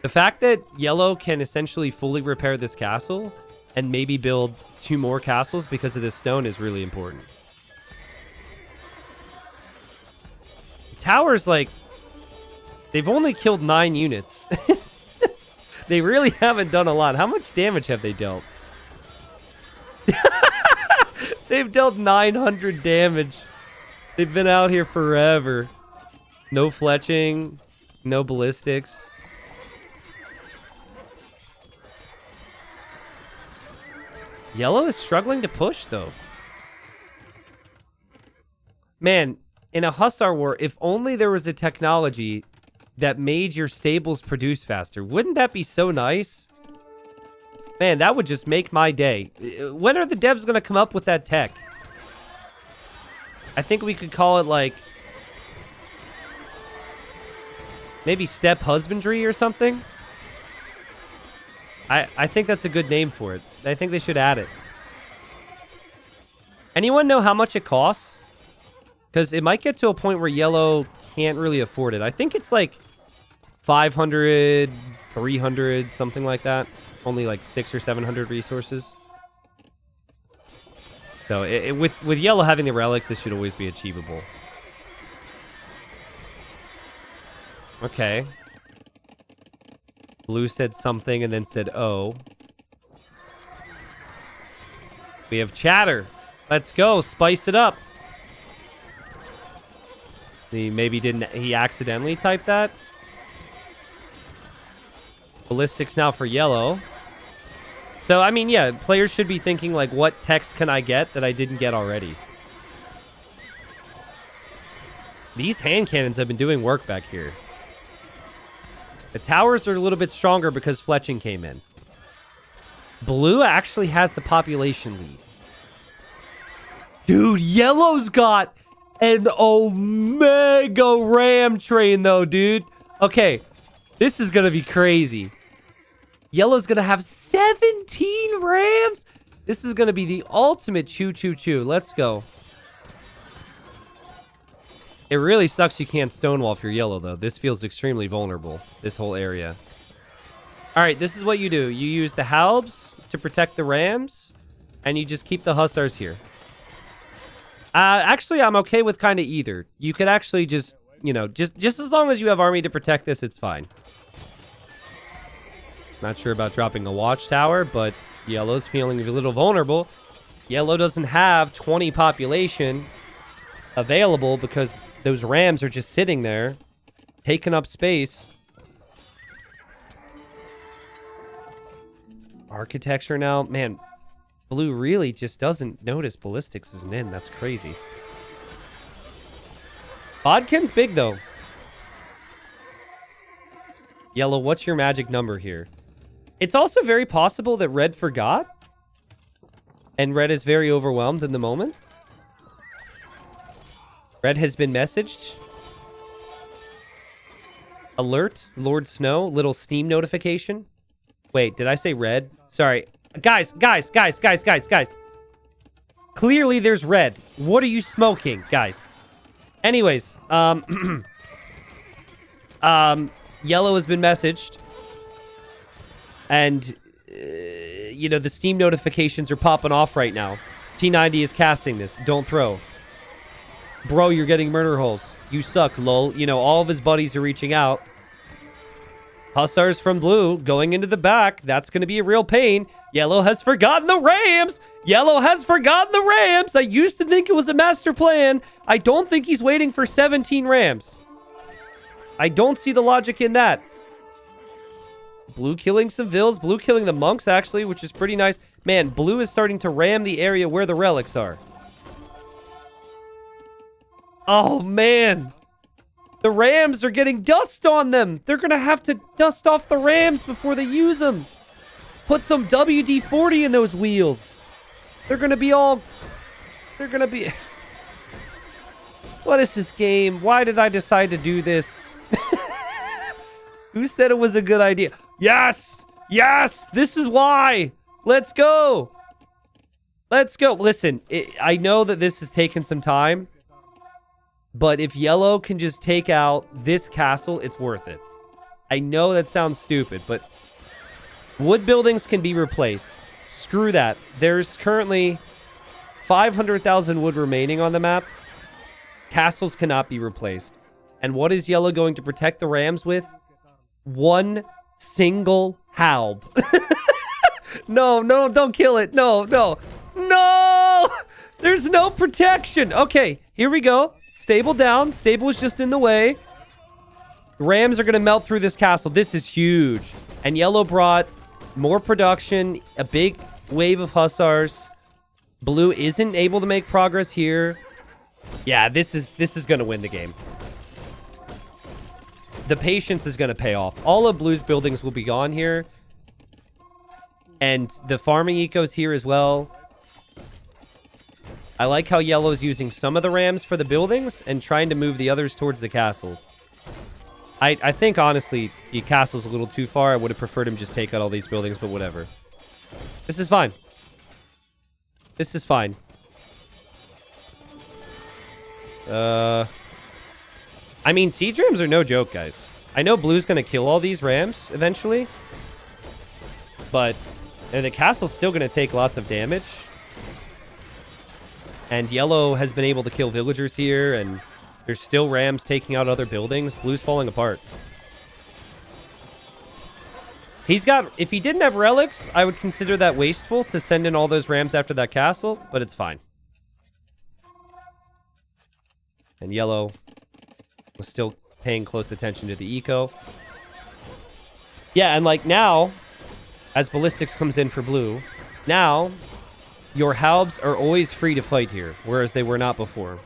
A: The fact that yellow can essentially fully repair this castle and maybe build 2 more castles because of this stone is really important. The towers, like, they've only killed 9 units. They really haven't done a lot. How much damage have they dealt? They've dealt 900 damage. They've been out here forever. No fletching. No ballistics. Yellow is struggling to push, though. Man, in a hussar war, if only there was a technology that made your stables produce faster. Wouldn't that be so nice? Man, that would just make my day. When are the devs going to come up with that tech? I think we could call it, like, maybe step husbandry or something. I think that's a good name for it. I think they should add it. Anyone know how much it costs? Because it might get to a point where yellow can't really afford it. I think it's like 500, 300, something like that. Only like 600 or 700 resources. So with yellow having the relics, this should always be achievable. Okay. Blue said something and then said, oh. We have chatter. Let's go. Spice it up. He accidentally typed that? Ballistics now for yellow. So, I mean, yeah, players should be thinking, like, what text can I get that I didn't get already? These hand cannons have been doing work back here. The towers are a little bit stronger because fletching came in. Blue actually has the population lead. Dude, yellow's got an omega ram train, though, dude. Okay, this is going to be crazy. Yellow's going to have 17 rams. This is going to be the ultimate choo-choo-choo. Let's go. It really sucks you can't stonewall if you're yellow, though. This feels extremely vulnerable, this whole area. All right, this is what you do. You use the halbs to protect the rams, and you just keep the hussars here. Actually, I'm okay with kind of either. You could actually just, you know, just as long as you have army to protect this, it's fine. Not sure about dropping a watchtower, but yellow's feeling a little vulnerable. Yellow doesn't have 20 population available because those rams are just sitting there, taking up space. Architecture now. Man, blue really just doesn't notice ballistics isn't in. That's crazy. Bodkin's big, though. Yellow, what's your magic number here? It's also very possible that red forgot. And red is very overwhelmed in the moment. Red has been messaged. Alert, Lord Snow, little Steam notification. Wait, did I say red? Sorry. Guys. Clearly there's red. What are you smoking, guys? Anyways, yellow has been messaged. And, you know, the Steam notifications are popping off right now. T90 is casting this. Don't throw. Bro, you're getting murder holes. You suck, lol. You know, all of his buddies are reaching out. Hussars from blue going into the back. That's going to be a real pain. Yellow has forgotten the rams. Yellow has forgotten the rams. I used to think it was a master plan. I don't think he's waiting for 17 rams. I don't see the logic in that. Blue killing civils. Blue killing the monks, actually, which is pretty nice. Man, blue is starting to ram the area where the relics are. Oh, man. The Rams are getting dust on them. They're going to have to dust off the Rams before they use them. Put some WD-40 in those wheels. They're going to be all... They're going to be... What is this game? Why did I decide to do this? Who said it was a good idea? Yes! Yes! This is why! Let's go! Let's go. Listen, I know that this has taken some time, but if yellow can just take out this castle, it's worth it. I know that sounds stupid, but wood buildings can be replaced. Screw that. There's currently 500,000 wood remaining on the map. Castles cannot be replaced. And what is yellow going to protect the Rams with? One single halb. No, no, don't kill it. No, no. No! There's no protection. Okay, here we go. Stable down. Stable is just in the way. The Rams are going to melt through this castle. This is huge. And yellow brought more production, a big wave of hussars. Blue isn't able to make progress here. Yeah, this is going to win the game. The patience is going to pay off. All of Blue's buildings will be gone here. And the farming eco's here as well. I like how yellow's using some of the Rams for the buildings and trying to move the others towards the castle. I think, honestly, the castle's a little too far. I would have preferred him just take out all these buildings, but whatever. This is fine. This is fine. I mean, siege rams are no joke, guys. I know Blue's going to kill all these Rams eventually. But the castle's still going to take lots of damage. And yellow has been able to kill villagers here. And there's still Rams taking out other buildings. Blue's falling apart. He's got... If he didn't have relics, I would consider that wasteful to send in all those Rams after that castle. But it's fine. And yellow was still paying close attention to the eco. Yeah, and like now, as ballistics comes in for blue, now your halbs are always free to fight here, whereas they were not before.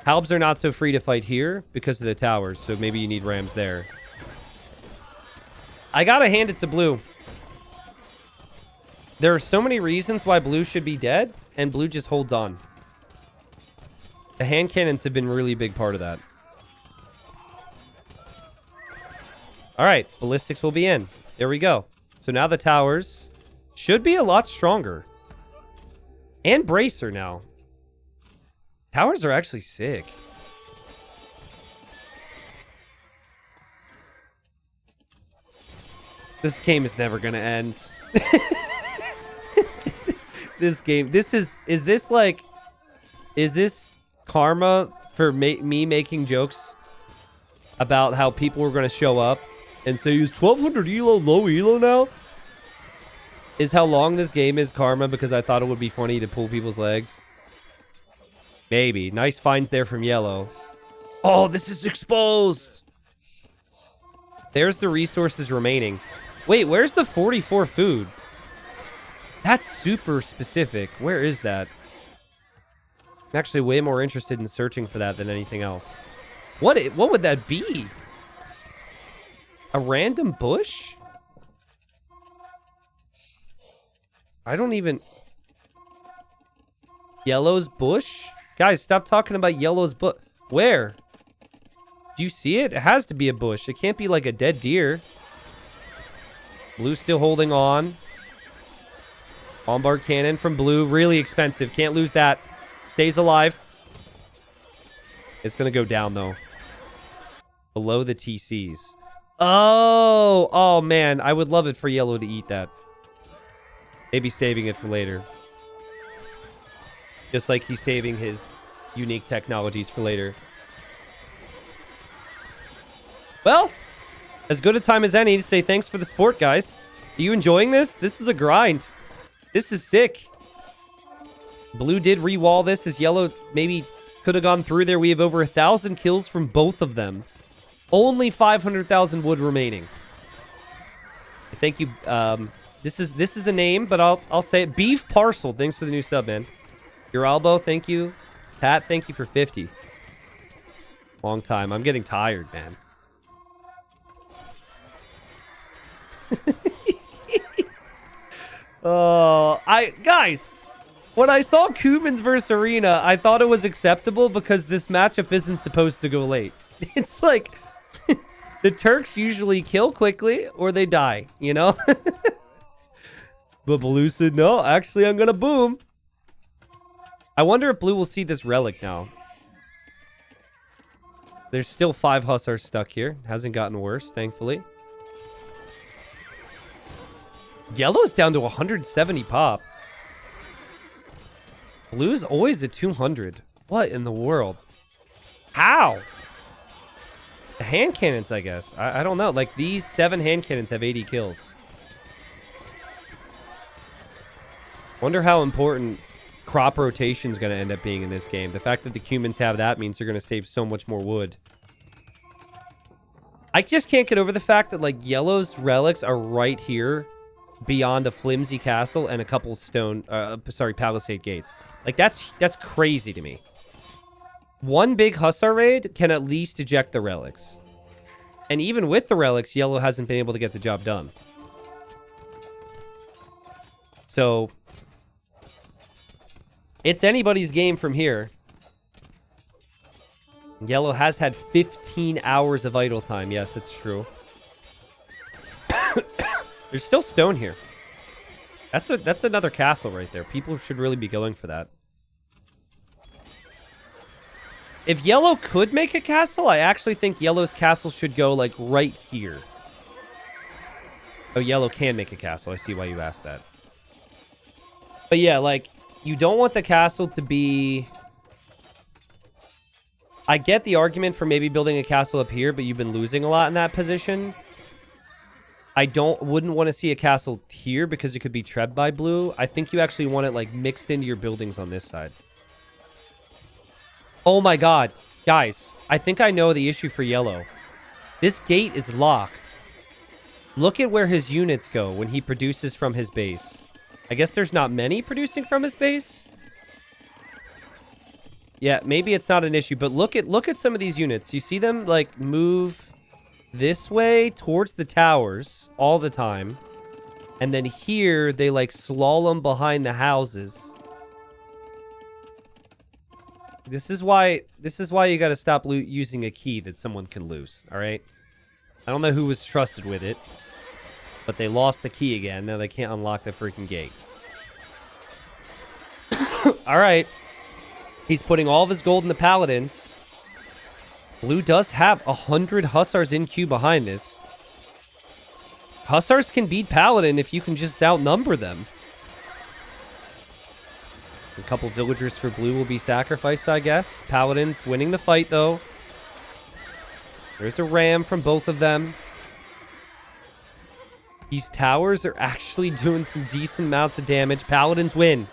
A: Halbs are not so free to fight here because of the towers, so maybe you need Rams there. I gotta hand it to blue. There are so many reasons why blue should be dead, and blue just holds on. The hand cannons have been a really big part of that. All right, ballistics will be in. There we go. So now the towers should be a lot stronger. And bracer now. Towers are actually sick. This game is never going to end. This game. Is this karma for me making jokes about how people were going to show up and say, use 1200 elo, low elo now? Is how long this game is karma because I thought it would be funny to pull people's legs? Maybe. Nice finds there from yellow. Oh, this is exposed. There's the resources remaining. Wait, where's the 44 food? That's super specific. Where is that? I'm actually way more interested in searching for that than anything else. What would that be? A random bush? I don't even... Yellow's bush? Guys, stop talking about yellow's bush. Where? Do you see it? It has to be a bush. It can't be like a dead deer. Blue still holding on. Bombard cannon from blue. Really expensive. Can't lose that. Stays alive. It's going to go down, though. Below the TCs. Oh! Oh, man. I would love it for yellow to eat that. Maybe saving it for later. Just like he's saving his unique technologies for later. Well, as good a time as any to say thanks for the support, guys. Are you enjoying this? This is a grind. This is sick. Blue did re-wall this as yellow maybe could have gone through there. We have over 1,000 kills from both of them. Only 500,000 wood remaining. Thank you. This is a name, but I'll say it. Beef Parcel. Thanks for the new sub, man. Your elbow, thank you. Pat, thank you for 50. Long time. I'm getting tired, man. Oh, guys, when I saw Cumans versus Arena, I thought it was acceptable because this matchup isn't supposed to go late. It's like the Turks usually kill quickly or they die, you know? But Blue said, no, actually, I'm going to boom. I wonder if Blue will see this relic now. There's still 5 hussars stuck here. Hasn't gotten worse, thankfully. Yellow's down to 170 pop. Blue's always at 200. What in the world? How? The hand cannons, I guess. I don't know. Like, these 7 hand cannons have 80 kills. Wonder how important crop rotation is going to end up being in this game. The fact that the Cumans have that means they're going to save so much more wood. I just can't get over the fact that, like, Yellow's relics are right here beyond a flimsy castle and a couple stone, palisade gates. Like, that's crazy to me. One big hussar raid can at least eject the relics. And even with the relics, Yellow hasn't been able to get the job done. So it's anybody's game from here. Yellow has had 15 hours of idle time. Yes, it's true. There's still stone here. That's another castle right there. People should really be going for that. If Yellow could make a castle, I actually think Yellow's castle should go, like, right here. Oh, Yellow can make a castle. I see why you asked that. But yeah, like, you don't want the castle to be... I get the argument for maybe building a castle up here, but you've been losing a lot in that position. I wouldn't want to see a castle here because it could be trebbed by Blue. I think you actually want it, like, mixed into your buildings on this side. Oh my god. Guys, I think I know the issue for Yellow. This gate is locked. Look at where his units go when he produces from his base. I guess there's not many producing from his base. Yeah, maybe it's not an issue, but look at some of these units. You see them, like, move this way towards the towers all the time. And then here, they, like, slalom behind the houses. This is why you gotta stop using a key that someone can lose, alright? I don't know who was trusted with it, but they lost the key again. Now they can't unlock the freaking gate. Alright. He's putting all of his gold in the paladins. Blue does have 100 hussars in queue behind this. Hussars can beat paladin if you can just outnumber them. A couple villagers for Blue will be sacrificed, I guess. Paladins winning the fight, though. There's a ram from both of them. These towers are actually doing some decent amounts of damage. Paladins win.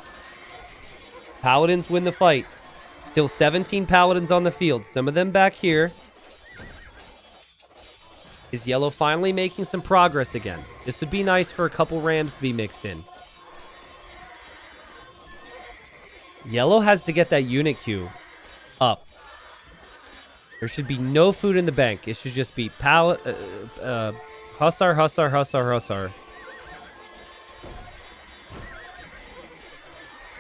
A: Paladins win the fight. Still 17 paladins on the field. Some of them back here. Is Yellow finally making some progress again? This would be nice for a couple rams to be mixed in. Yellow has to get that unit queue up. There should be no food in the bank. It should just be hussar, hussar, hussar, hussar.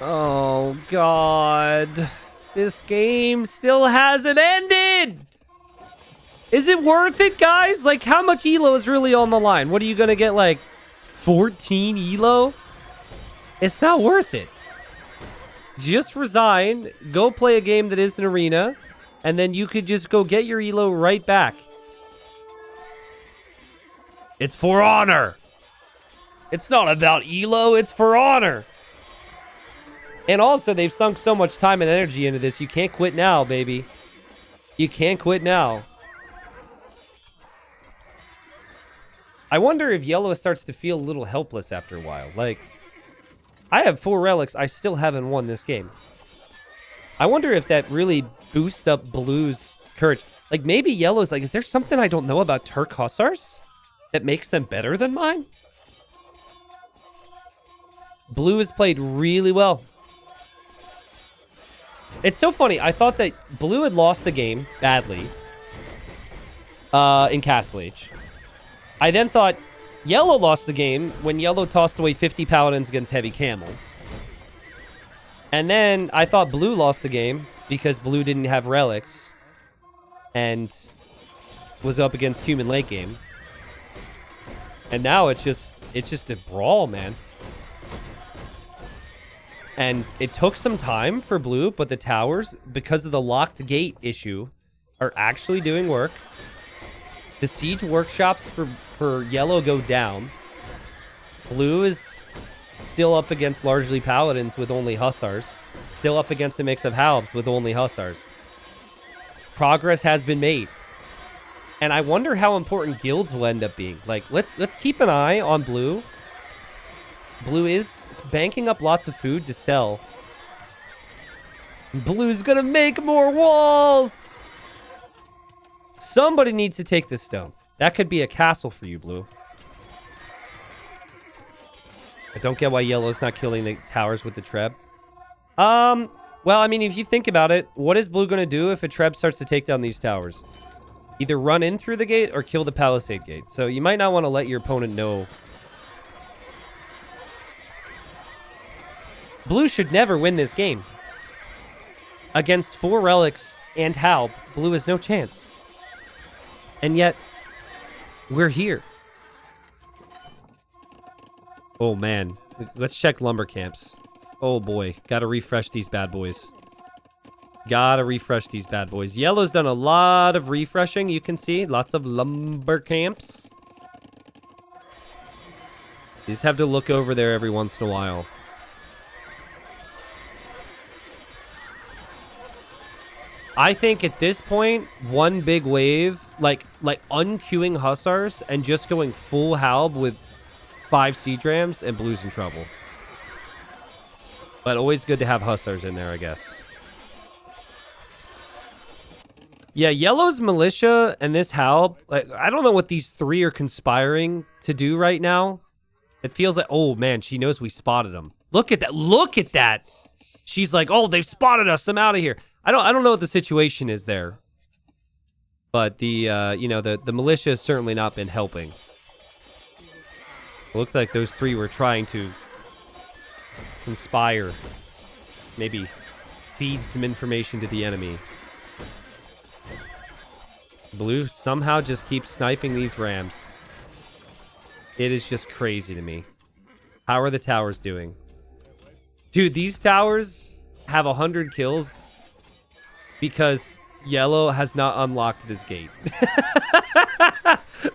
A: Oh, God. This game still hasn't ended. Is it worth it, guys? Like, how much elo is really on the line? What are you going to get, like, 14 elo? It's not worth it. Just resign, go play a game that is an arena, and then you could just go get your elo right back. It's for honor. It's not about elo, it's for honor. And also, they've sunk so much time and energy into this. You can't quit now, baby. You can't quit now. I wonder if Yellow starts to feel a little helpless after a while. Like, I have 4 relics. I still haven't won this game. I wonder if that really boosts up Blue's courage. Like, maybe Yellow's like, is there something I don't know about Turk hussars that makes them better than mine? Blue has played really well. It's so funny. I thought that blue had lost the game badly in Castle Age. I then thought yellow lost the game when yellow tossed away 50 paladins against heavy camels. And then I thought blue lost the game because blue didn't have relics and was up against human late game. And now it's just a brawl, man. And it took some time for blue, but the towers, because of the locked gate issue, are actually doing work. The siege workshops for yellow go down. Blue is still up against largely paladins with only hussars. Still up against a mix of halbs with only hussars. Progress has been made. And I wonder how important guilds will end up being. Like, let's keep an eye on blue. Blue is banking up lots of food to sell. Blue's gonna make more walls! Somebody needs to take this stone. That could be a castle for you, blue. I don't get why yellow's not killing the towers with the treb. Well, I mean, if you think about it, what is blue gonna do if a treb starts to take down these towers? Either run in through the gate or kill the palisade gate. So you might not want to let your opponent know. Blue should never win this game. Against 4 relics and halb, blue has no chance. And yet, we're here. Oh, man. Let's check lumber camps. Oh, boy. Gotta refresh these bad boys. Gotta refresh these bad boys. Yellow's done a lot of refreshing, you can see. Lots of lumber camps. You just have to look over there every once in a while. I think at this point, one big wave, like unqueuing hussars and just going full halb with 5 siege rams, and blue's in trouble. But always good to have hussars in there, I guess. Yeah, yellow's militia and this halb, like, I don't know what these 3 are conspiring to do right now. It feels like, oh man, she knows we spotted them. Look at that. Look at that. She's like, oh, they've spotted us. I'm out of here. I don't know what the situation is there. But the, you know, the militia has certainly not been helping. It looks like those 3 were trying to conspire. Maybe feed some information to the enemy. Blue somehow just keeps sniping these rams. It is just crazy to me. How are the towers doing? Dude, these towers have 100 kills because yellow has not unlocked this gate.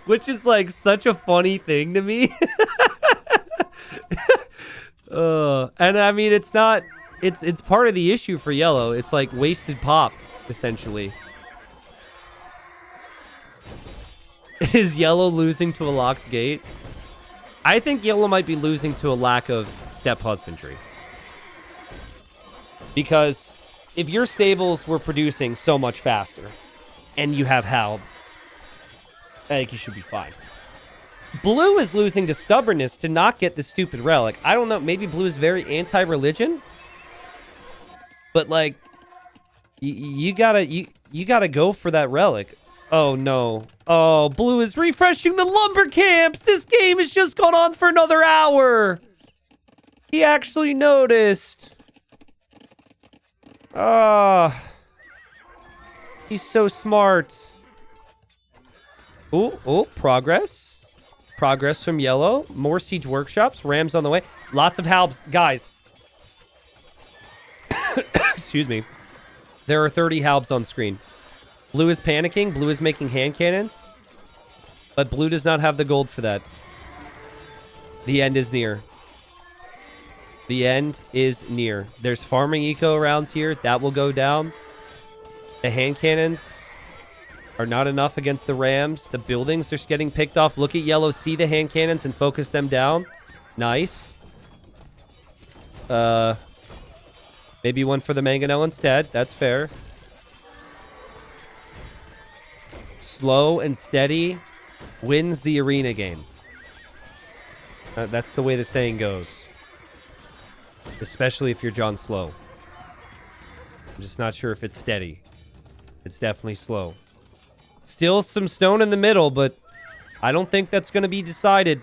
A: Which is like such a funny thing to me. And I mean, it's not... It's part of the issue for yellow. It's like wasted pop, essentially. Is yellow losing to a locked gate? I think yellow might be losing to a lack of step husbandry. Because if your stables were producing so much faster and you have halb, I think you should be fine. Blue is losing to stubbornness to not get the stupid relic. I don't know. Maybe blue is very anti-religion. But like, you gotta go for that relic. Oh, no. Oh, blue is refreshing the lumber camps. This game has just gone on for another hour. He actually noticed. Ah. He's so smart. Oh, progress. Progress from yellow. More siege workshops. Rams on the way. Lots of halbs. Guys. Excuse me. There are 30 halbs on screen. Blue is panicking. Blue is making hand cannons. But blue does not have the gold for that. The end is near. The end is near. There's farming eco around here. That will go down. The hand cannons are not enough against the rams. The buildings are getting picked off. Look at yellow. See the hand cannons and focus them down. Nice. Maybe one for the mangonel instead. That's fair. Slow and steady wins the arena game. That's the way the saying goes. Especially if you're John Slow. I'm just not sure if it's steady. It's definitely slow. Still some stone in the middle, but I don't think that's going to be decided.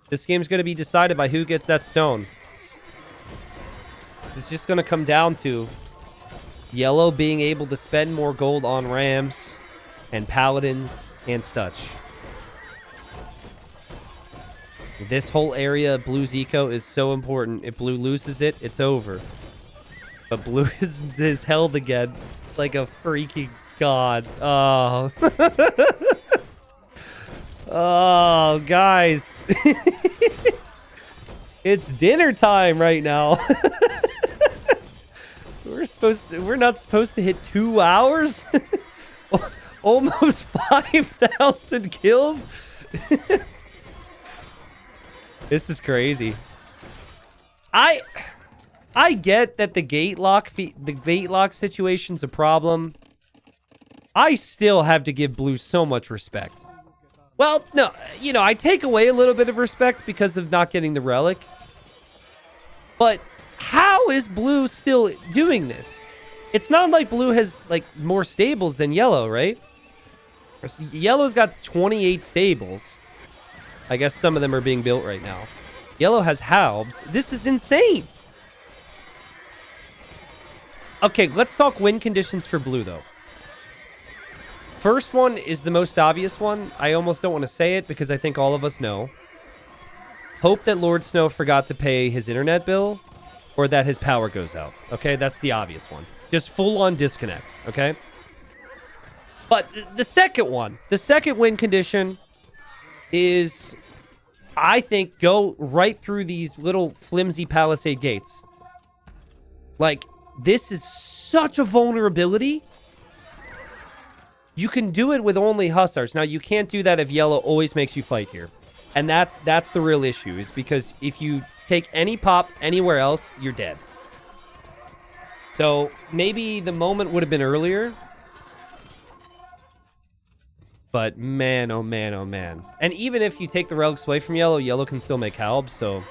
A: This game's going to be decided by who gets that stone. This is just going to come down to yellow being able to spend more gold on rams and paladins and such. This whole area of blue's eco is so important. If blue loses it, it's over. But blue is held again like a freaking god. Oh. Oh, guys. It's dinner time right now. We're not supposed to hit 2 hours? Almost 5,000 kills? This is crazy. I get that the gate lock situation's a problem. I still have to give blue so much respect. Well, no, you know, I take away a little bit of respect because of not getting the relic. But how is blue still doing this? It's not like blue has, like, more stables than yellow, right? Yellow's got 28 stables. I guess some of them are being built right now. Yellow has halbs. This is insane. Okay, let's talk win conditions for blue, though. First one is the most obvious one. I almost don't want to say it because I think all of us know. Hope that Lord Snow forgot to pay his internet bill or that his power goes out. Okay, that's the obvious one. Just full-on disconnect, okay? But the second one, the second win condition is, I think, go right through these little flimsy palisade gates. Like, this is such a vulnerability. You can do it with only hussars. Now, you can't do that if yellow always makes you fight here. And that's the real issue, is because if you take any pop anywhere else, you're dead. So, maybe the moment would have been earlier. But man, oh man, oh man. And even if you take the relics away from yellow, yellow can still make halb, so...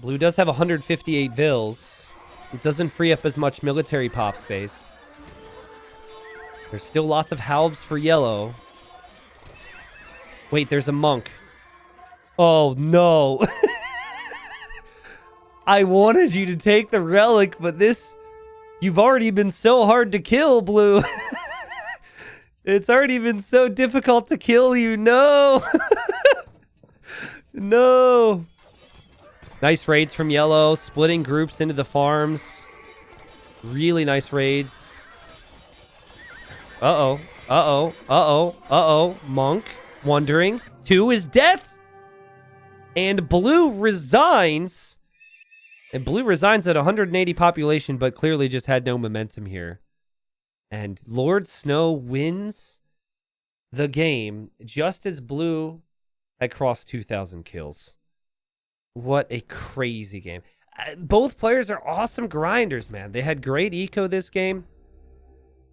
A: Blue does have 158 vills. It doesn't free up as much military pop space. There's still lots of halbs for yellow. Wait, there's a monk. Oh, no. I wanted you to take the relic, but this... You've already been so hard to kill, blue. It's already been so difficult to kill you. No. No. Nice raids from yellow. Splitting groups into the farms. Really nice raids. Uh-oh. Uh-oh. Uh-oh. Uh-oh. Monk. Wondering. 2 is death. And blue resigns. And blue resigns at 180 population, but clearly just had no momentum here. And Lord Snow wins the game just as blue had crossed 2,000 kills. What a crazy game. Both players are awesome grinders, man. They had great eco this game.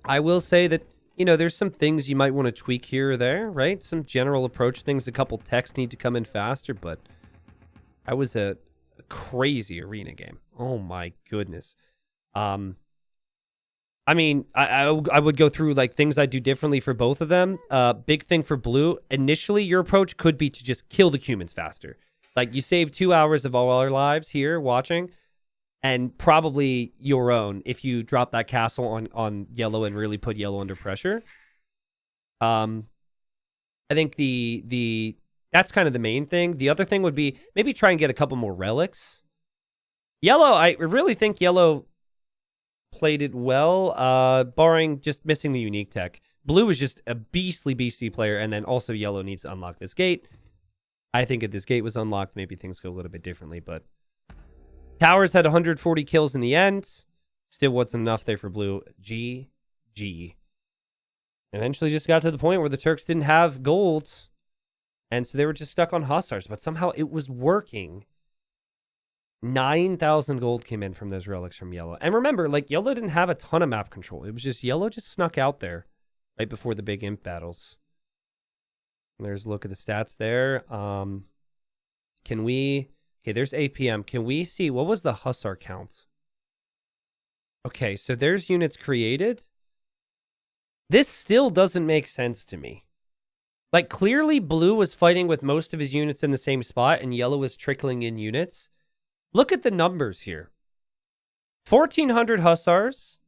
A: I will say that, you know, there's some things you might want to tweak here or there, right? Some general approach things. A couple techs need to come in faster, but I was a crazy arena game. Oh my goodness. I mean, I would go through like things I'd do differently for both of them. Big thing for blue, initially your approach could be to just kill the humans faster. Like you save 2 hours of all our lives here watching, and probably your own if you drop that castle on yellow and really put yellow under pressure. I think that's kind of the main thing. The other thing would be maybe try and get a couple more relics. Yellow, I really think yellow played it well, barring just missing the unique tech. Blue is just a beastly player, and then also yellow needs to unlock this gate. I think if this gate was unlocked, maybe things go a little bit differently, but Towers had 140 kills in the end. Still wasn't enough there for blue. GG. Eventually just got to the point where the Turks didn't have gold, and so they were just stuck on hussars, but somehow it was working. 9,000 gold came in from those relics from yellow. And remember, like, yellow didn't have a ton of map control. It was just yellow just snuck out there right before the big imp battles. And there's a look at the stats there. Can we Okay, there's APM. Can we see, what was the hussar count? Okay, so there's units created. This still doesn't make sense to me. Like, clearly blue was fighting with most of his units in the same spot, and yellow was trickling in units. Look at the numbers here. 1,400 hussars.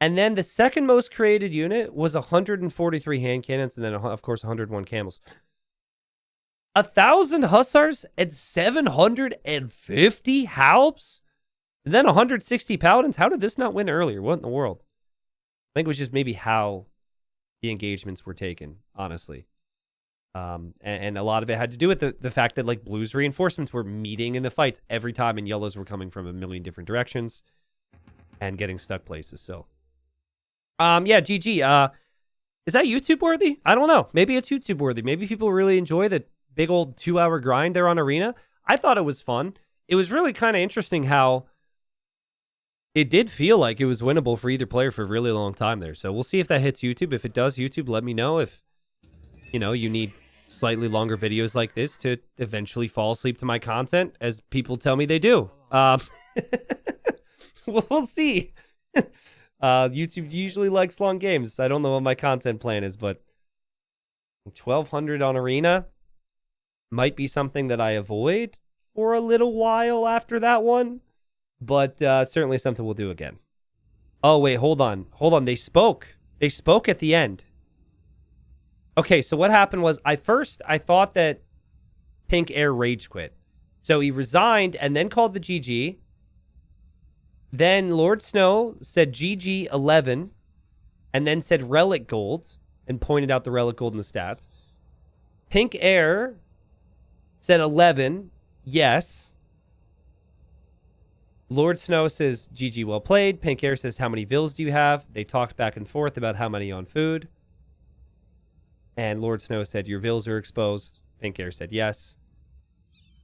A: And then the second most created unit was 143 hand cannons, and then, of course, 101 camels. 1,000 hussars and 750 halbs? And then 160 paladins? How did this not win earlier? What in the world? I think it was just maybe how the engagements were taken, honestly. And a lot of it had to do with the fact that, like, blue's reinforcements were meeting in the fights every time, and yellows were coming from a million different directions and getting stuck places, so... yeah, GG. Is that YouTube worthy? I don't know. Maybe it's YouTube worthy. Maybe people really enjoy the big old 2-hour grind there on Arena. I thought it was fun. It was really kind of interesting how it did feel like it was winnable for either player for a really long time there. So we'll see if that hits YouTube. If it does, YouTube, let me know if, you know, you need slightly longer videos like this to eventually fall asleep to my content, as people tell me they do. We'll see. YouTube usually likes long games. I don't know what my content plan is, but 1,200 on Arena might be something that I avoid for a little while after that one, but certainly something we'll do again. Oh, wait, hold on. They spoke at the end. Okay, so what happened was, I thought that Pink Air rage quit. So he resigned and then called the GG. Then Lord Snow said GG 11 and then said relic gold and pointed out the relic gold in the stats. Pink Air said 11, yes. Lord Snow says GG well played. Pink Air says how many vills do you have? They talked back and forth about how many on food. And Lord Snow said your vills are exposed. Pink Air said yes.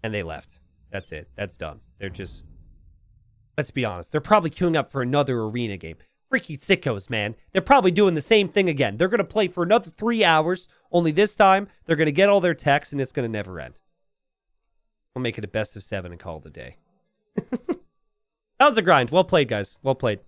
A: And they left. That's it. That's done. They're just... Let's be honest. They're probably queuing up for another arena game. Freaky sickos, man. They're probably doing the same thing again. They're going to play for another 3 hours. Only this time, they're going to get all their techs, and it's going to never end. We'll make it a best of 7 and call it a day. That was a grind. Well played, guys. Well played.